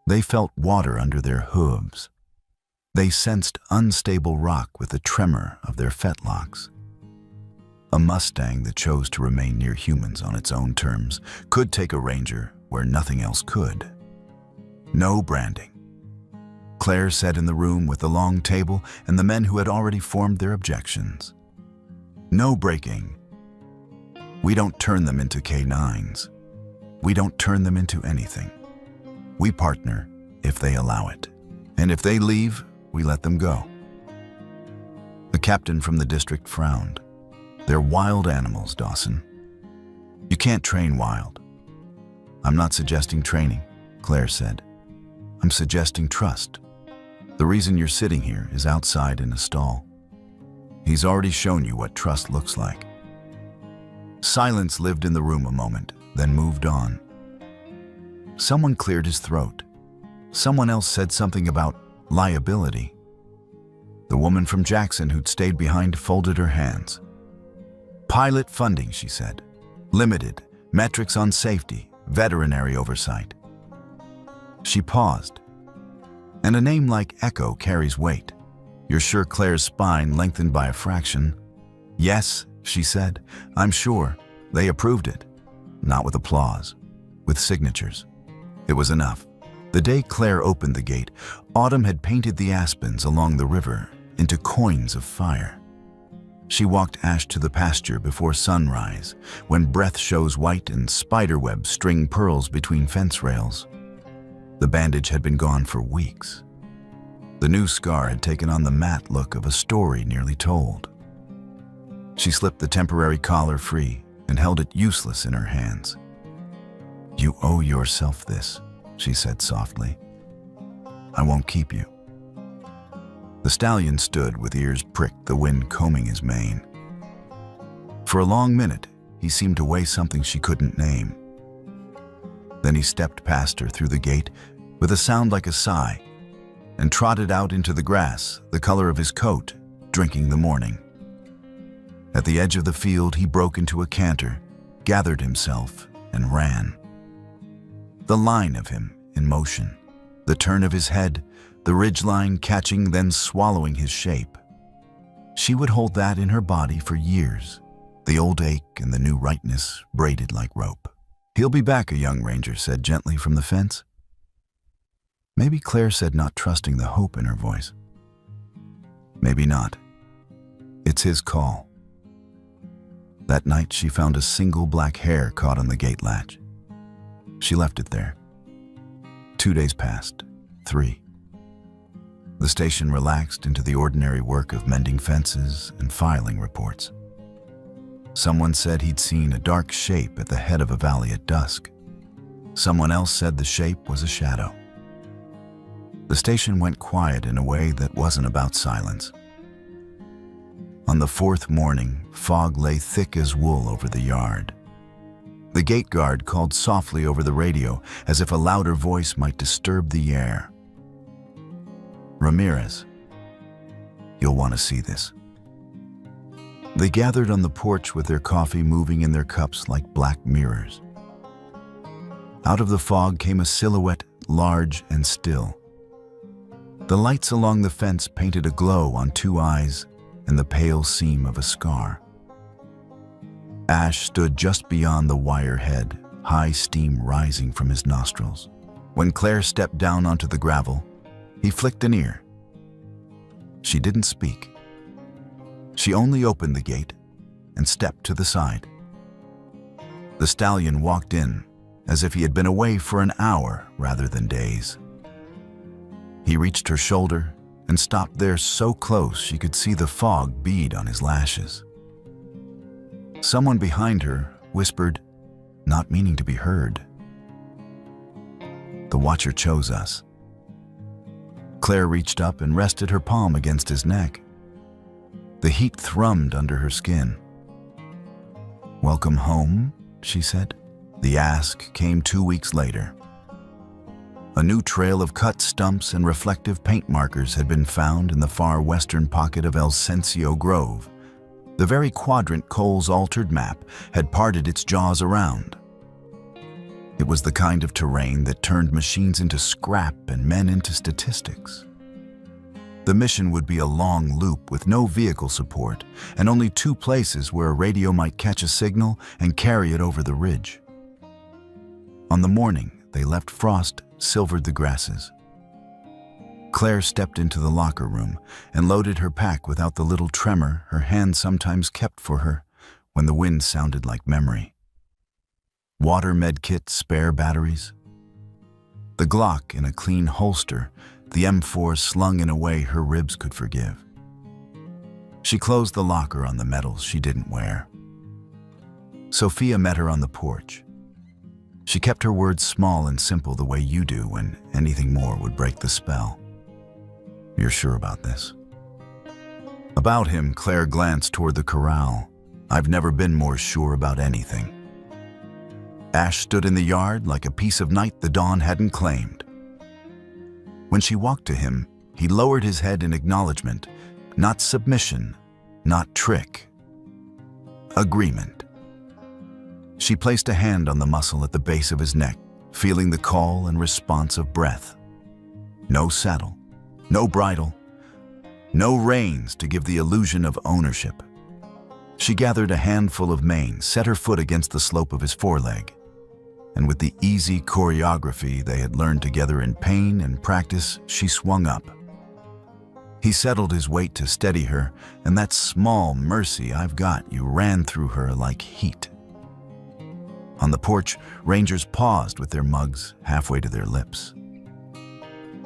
[SPEAKER 1] They felt water under their hooves. They sensed unstable rock with the tremor of their fetlocks. A Mustang that chose to remain near humans on its own terms could take a ranger where nothing else could. No branding. Claire sat in the room with the long table and the men who had already formed their objections. No breaking. We don't turn them into K9s. We don't turn them into anything. We partner if they allow it. And if they leave, we let them go. The captain from the district frowned. They're wild animals, Dawson. You can't train wild. I'm not suggesting training, Claire said. I'm suggesting trust. The reason you're sitting here is outside in a stall. He's already shown you what trust looks like. Silence lived in the room a moment, then moved on. Someone cleared his throat. Someone else said something about liability. The woman from Jackson who'd stayed behind folded her hands. Pilot funding, she said. Limited, metrics on safety, veterinary oversight. She paused. And a name like Echo carries weight. You're sure Claire's spine lengthened by a fraction? Yes, she said. I'm sure. They approved it. Not with applause, with signatures. It was enough. The day Claire opened the gate, autumn had painted the aspens along the river into coins of fire. She walked Ash to the pasture before sunrise, when breath shows white and spiderwebs string pearls between fence rails. The bandage had been gone for weeks. The new scar had taken on the matte look of a story nearly told. She slipped the temporary collar free and held it useless in her hands. You owe yourself this, she said softly. I won't keep you. The stallion stood with ears pricked, the wind combing his mane. For a long minute, he seemed to weigh something she couldn't name. Then he stepped past her through the gate with a sound like a sigh and trotted out into the grass, the color of his coat, drinking the morning. At the edge of the field, he broke into a canter, gathered himself, and ran. The line of him in motion, the turn of his head, the ridgeline catching, then swallowing his shape. She would hold that in her body for years, the old ache and the new rightness braided like rope. He'll be back, a young ranger said gently from the fence. Maybe Claire said, not trusting the hope in her voice. Maybe not. It's his call. That night, she found a single black hair caught on the gate latch. She left it there. 2 days passed, 3. The station relaxed into the ordinary work of mending fences and filing reports. Someone said he'd seen a dark shape at the head of a valley at dusk. Someone else said the shape was a shadow. The station went quiet in a way that wasn't about silence. On the 4th morning, fog lay thick as wool over the yard. The gate guard called softly over the radio as if a louder voice might disturb the air. Ramirez, you'll want to see this. They gathered on the porch with their coffee moving in their cups like black mirrors. Out of the fog came a silhouette, large and still. The lights along the fence painted a glow on 2 eyes and the pale seam of a scar. Ash stood just beyond the wire head, high steam rising from his nostrils. When Claire stepped down onto the gravel, he flicked an ear. She didn't speak. She only opened the gate and stepped to the side. The stallion walked in as if he had been away for an hour rather than days. He reached her shoulder and stopped there so close she could see the fog bead on his lashes. Someone behind her whispered, not meaning to be heard, "The Watcher chose us." Claire reached up and rested her palm against his neck. The heat thrummed under her skin. "Welcome home," she said. The ask came 2 weeks later. A new trail of cut stumps and reflective paint markers had been found in the far western pocket of El Cencio Grove. The very quadrant Cole's altered map had parted its jaws around. It was the kind of terrain that turned machines into scrap and men into statistics. The mission would be a long loop with no vehicle support and only 2 places where a radio might catch a signal and carry it over the ridge. On the morning they left, frost silvered the grasses. Claire stepped into the locker room and loaded her pack without the little tremor her hand sometimes kept for her when the wind sounded like memory. Water medkit, spare batteries. The Glock in a clean holster, the M4 slung in a way her ribs could forgive. She closed the locker on the medals she didn't wear. Sophia met her on the porch. She kept her words small and simple the way you do when anything more would break the spell. "You're sure about this?" About him, Claire glanced toward the corral. "I've never been more sure about anything." Ash stood in the yard like a piece of night the dawn hadn't claimed. When she walked to him, he lowered his head in acknowledgement, not submission, not trick. Agreement. She placed a hand on the muscle at the base of his neck, feeling the call and response of breath. No saddle, no bridle, no reins to give the illusion of ownership. She gathered a handful of mane, set her foot against the slope of his foreleg, and with the easy choreography they had learned together in pain and practice, she swung up. He settled his weight to steady her, and that small mercy I've got you ran through her like heat. On the porch, rangers paused with their mugs halfway to their lips.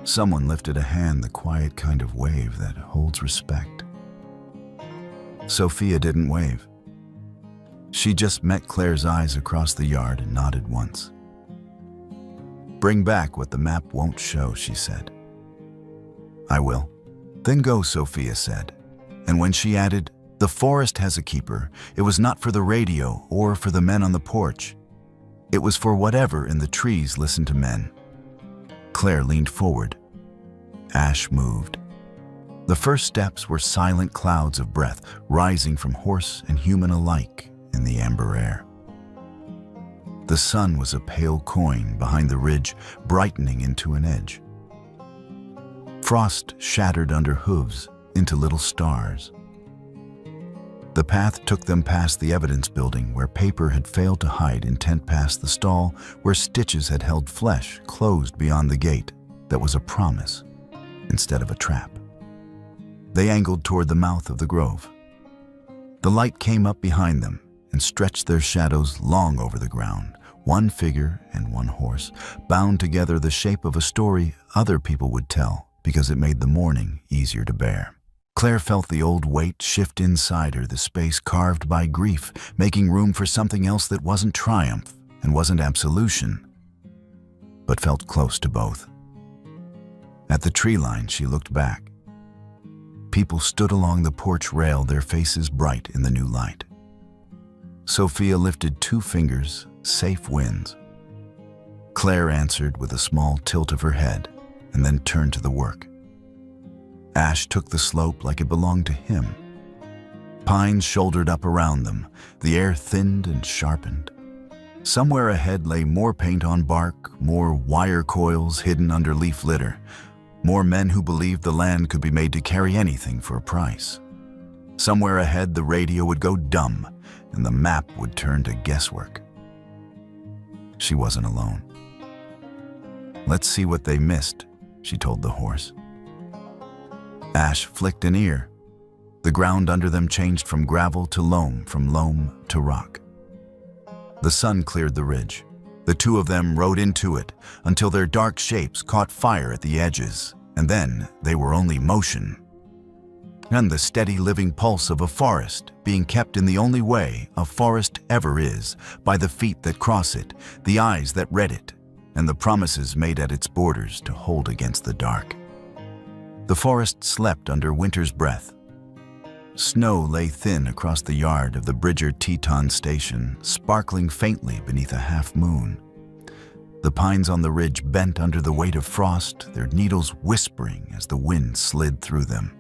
[SPEAKER 1] Someone lifted a hand, the quiet kind of wave that holds respect. Sophia didn't wave. She just met Claire's eyes across the yard and nodded once. "Bring back what the map won't show," she said. "I will." "Then go," Sophia said. And when she added, "The forest has a keeper," it was not for the radio or for the men on the porch. It was for whatever in the trees listened to men. Claire leaned forward. Ash moved. The first steps were silent clouds of breath rising from horse and human alike in the amber air. The sun was a pale coin behind the ridge, brightening into an edge. Frost shattered under hooves into little stars. The path took them past the evidence building where paper had failed to hide intent, past the stall where stitches had held flesh closed beyond the gate. that was a promise instead of a trap. They angled toward the mouth of the grove. The light came up behind them and stretched their shadows long over the ground, one figure and one horse, bound together the shape of a story other people would tell because it made the morning easier to bear. Claire felt the old weight shift inside her, the space carved by grief, making room for something else that wasn't triumph and wasn't absolution, but felt close to both. At the tree line, she looked back. People stood along the porch rail, their faces bright in the new light. Sophia lifted 2 fingers, safe winds. Claire answered with a small tilt of her head and then turned to the work. Ash took the slope like it belonged to him. Pines shouldered up around them, the air thinned and sharpened. Somewhere ahead lay more paint on bark, more wire coils hidden under leaf litter, more men who believed the land could be made to carry anything for a price. Somewhere ahead the radio would go dumb and the map would turn to guesswork. She wasn't alone. "Let's see what they missed," she told the horse. Ash flicked an ear. The ground under them changed from gravel to loam, from loam to rock. The sun cleared the ridge. The 2 of them rode into it until their dark shapes caught fire at the edges, and then they were only motion. And the steady living pulse of a forest being kept in the only way a forest ever is, by the feet that cross it, the eyes that read it, and the promises made at its borders to hold against the dark. The forest slept under winter's breath. Snow lay thin across the yard of the Bridger Teton station, sparkling faintly beneath a half moon. The pines on the ridge bent under the weight of frost, their needles whispering as the wind slid through them.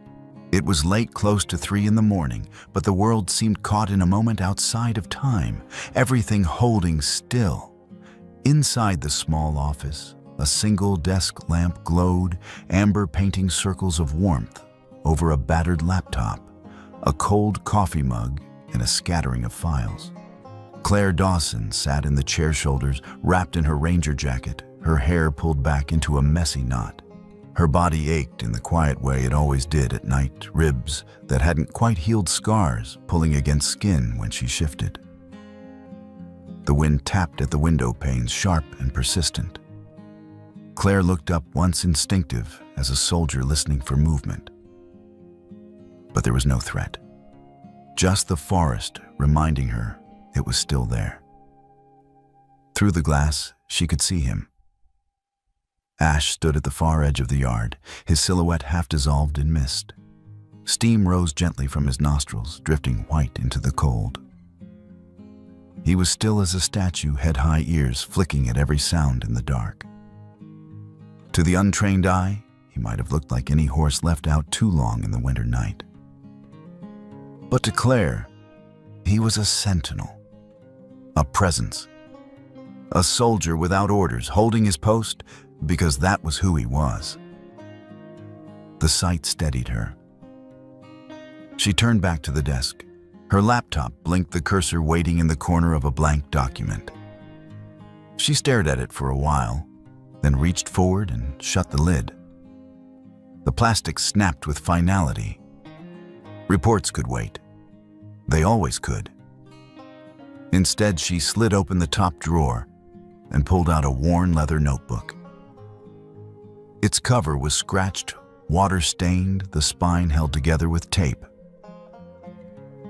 [SPEAKER 1] It was late, close to 3 in the morning, but the world seemed caught in a moment outside of time, everything holding still. Inside the small office, a single desk lamp glowed, amber painting circles of warmth over a battered laptop, a cold coffee mug, and a scattering of files. Claire Dawson sat in the chair shoulders, wrapped in her ranger jacket, her hair pulled back into a messy knot. Her body ached in the quiet way it always did at night, ribs that hadn't quite healed scars pulling against skin when she shifted. The wind tapped at the window panes, sharp and persistent. Claire looked up, once instinctive as a soldier listening for movement. But there was no threat. Just the forest reminding her it was still there. Through the glass, she could see him. Ash stood at the far edge of the yard, his silhouette half dissolved in mist. Steam rose gently from his nostrils, drifting white into the cold. He was still as a statue, head-high ears flicking at every sound in the dark. To the untrained eye, he might have looked like any horse left out too long in the winter night. But to Claire, he was a sentinel, a presence, a soldier without orders, holding his post because that was who he was. The sight steadied her. She turned back to the desk. Her laptop blinked, the cursor waiting in the corner of a blank document. She stared at it for a while, then reached forward and shut the lid. The plastic snapped with finality. Reports could wait. They always could. Instead, she slid open the top drawer and pulled out a worn leather notebook. Its cover was scratched, water-stained, the spine held together with tape.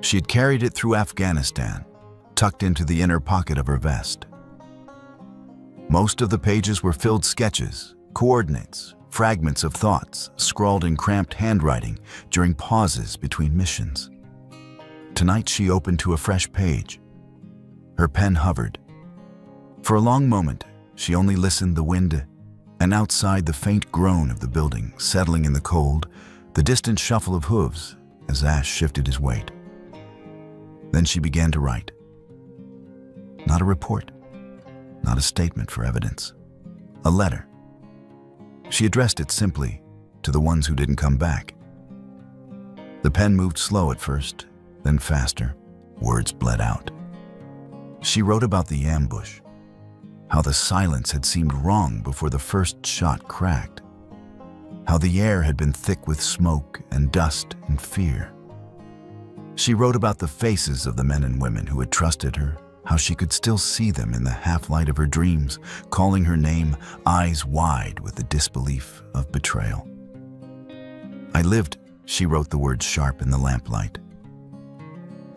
[SPEAKER 1] She had carried it through Afghanistan, tucked into the inner pocket of her vest. Most of the pages were filled sketches, coordinates, fragments of thoughts scrawled in cramped handwriting during pauses between missions. Tonight she opened to a fresh page. Her pen hovered. For a long moment, she only listened, the wind, and outside the faint groan of the building settling in the cold, the distant shuffle of hooves as Ash shifted his weight. Then she began to write. Not a report, not a statement for evidence, a letter. She addressed it simply to the ones who didn't come back. The pen moved slow at first, then faster. Words bled out. She wrote about the ambush, how the silence had seemed wrong before the first shot cracked, how the air had been thick with smoke and dust and fear. She wrote about the faces of the men and women who had trusted her, how she could still see them in the half-light of her dreams, calling her name, eyes wide with the disbelief of betrayal. I lived, she wrote the words sharp in the lamplight.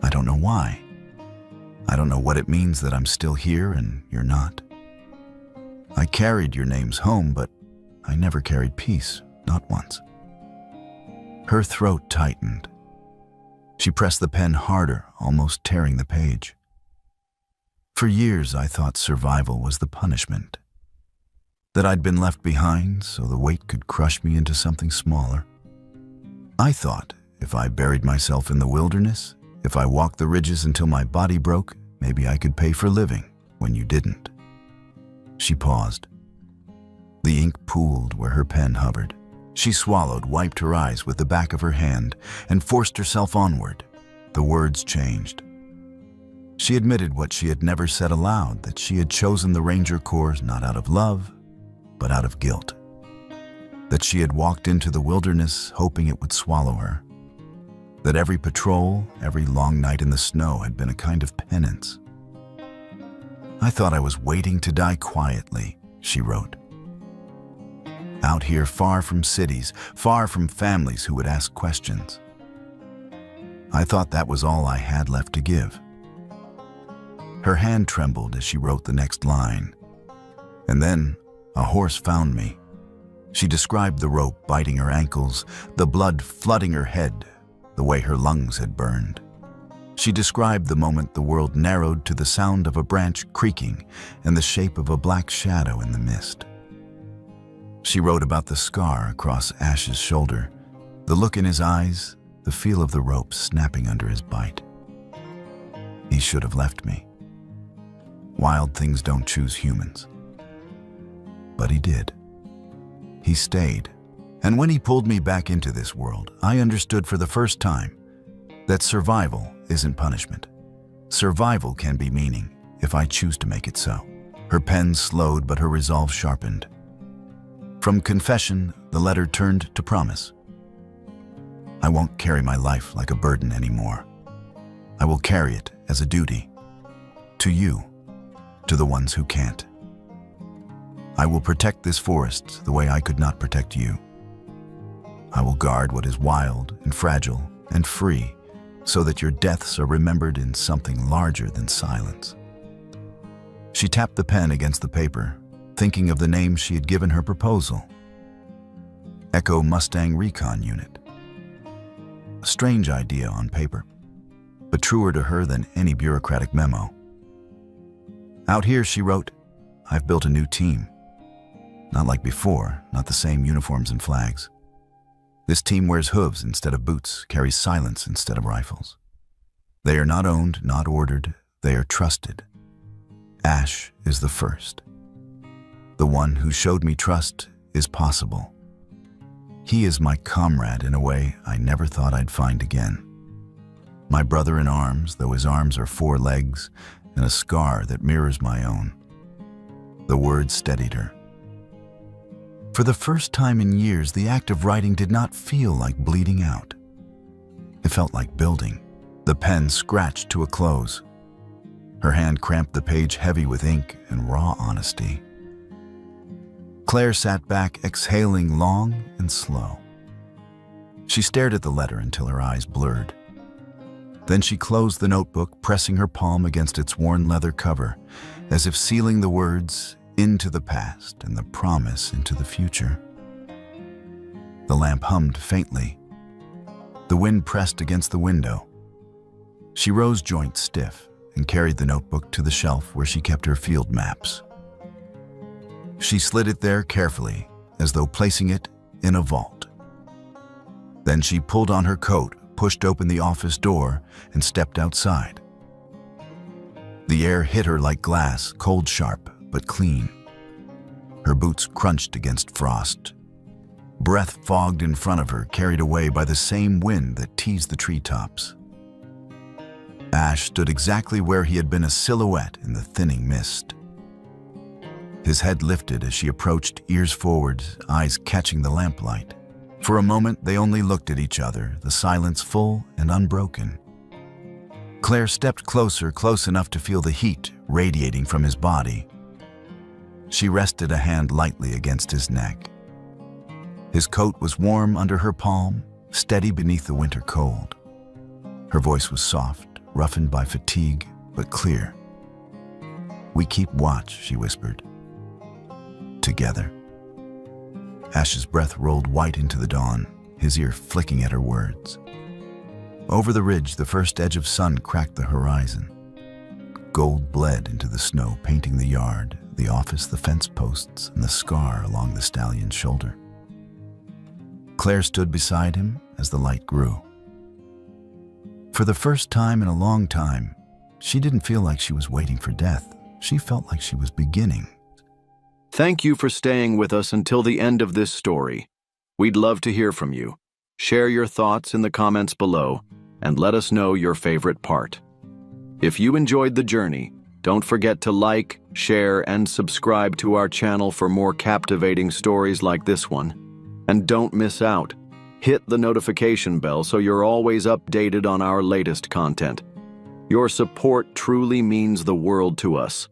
[SPEAKER 1] I don't know why. I don't know what it means that I'm still here and you're not. I carried your names home, but I never carried peace, not once. Her throat tightened. She pressed the pen harder, almost tearing the page. For years, I thought survival was the punishment. That I'd been left behind so the weight could crush me into something smaller. I thought if I buried myself in the wilderness, if I walked the ridges until my body broke, maybe I could pay for living when you didn't. She paused. The ink pooled where her pen hovered. She swallowed, wiped her eyes with the back of her hand, and forced herself onward. The words changed. She admitted what she had never said aloud, that she had chosen the Ranger Corps not out of love, but out of guilt. That she had walked into the wilderness hoping it would swallow her. That every patrol, every long night in the snow had been a kind of penance. I thought I was waiting to die quietly, she wrote. Out here far from cities, far from families who would ask questions. I thought that was all I had left to give. Her hand trembled as she wrote the next line. And then a horse found me. She described the rope biting her ankles, the blood flooding her head, the way her lungs had burned. She described the moment the world narrowed to the sound of a branch creaking and the shape of a black shadow in the mist. She wrote about the scar across Ash's shoulder, the look in his eyes, the feel of the rope snapping under his bite. He should have left me. Wild things don't choose humans. But he did. He stayed. And when he pulled me back into this world, I understood for the first time that survival isn't punishment. Survival can be meaning if I choose to make it so. Her pen slowed, but her resolve sharpened. From confession, the letter turned to promise. I won't carry my life like a burden anymore. I will carry it as a duty. To you, to the ones who can't. I will protect this forest the way I could not protect you. I will guard what is wild and fragile and free so that your deaths are remembered in something larger than silence. She tapped the pen against the paper, thinking of the name she had given her proposal. Echo Mustang Recon Unit. A strange idea on paper, but truer to her than any bureaucratic memo. Out here, she wrote, I've built a new team. Not like before, not the same uniforms and flags. This team wears hooves instead of boots, carries silence instead of rifles. They are not owned, not ordered, they are trusted. Ash is the first. The one who showed me trust is possible. He is my comrade in a way I never thought I'd find again. My brother in arms, though his arms are 4 legs, and a scar that mirrors my own. The words steadied her. For the first time in years, the act of writing did not feel like bleeding out. It felt like building. The pen scratched to a close. Her hand cramped the page heavy with ink and raw honesty. Claire sat back, exhaling long and slow. She stared at the letter until her eyes blurred. Then she closed the notebook, pressing her palm against its worn leather cover, as if sealing the words into the past and the promise into the future. The lamp hummed faintly. The wind pressed against the window. She rose joint stiff and carried the notebook to the shelf where she kept her field maps. She slid it there carefully, as though placing it in a vault. Then she pulled on her coat, pushed open the office door, and stepped outside. The air hit her like glass, cold sharp, but clean. Her boots crunched against frost. Breath fogged in front of her, carried away by the same wind that teased the treetops. Ash stood exactly where he had been, a silhouette in the thinning mist. His head lifted as she approached, ears forward, eyes catching the lamplight. For a moment, they only looked at each other, the silence full and unbroken. Claire stepped closer, close enough to feel the heat radiating from his body. She rested a hand lightly against his neck. His coat was warm under her palm, steady beneath the winter cold. Her voice was soft, roughened by fatigue, but clear. "We keep watch," she whispered. "Together." Ash's breath rolled white into the dawn, his ear flicking at her words. Over the ridge, the first edge of sun cracked the horizon. Gold bled into the snow, painting the yard, the office, the fence posts, and the scar along the stallion's shoulder. Claire stood beside him as the light grew. For the first time in a long time, she didn't feel like she was waiting for death. She felt like she was beginning.
[SPEAKER 2] Thank you for staying with us until the end of this story. We'd love to hear from you. Share your thoughts in the comments below and let us know your favorite part. If you enjoyed the journey, don't forget to like, share, and subscribe to our channel for more captivating stories like this one. And don't miss out. Hit the notification bell so you're always updated on our latest content. Your support truly means the world to us.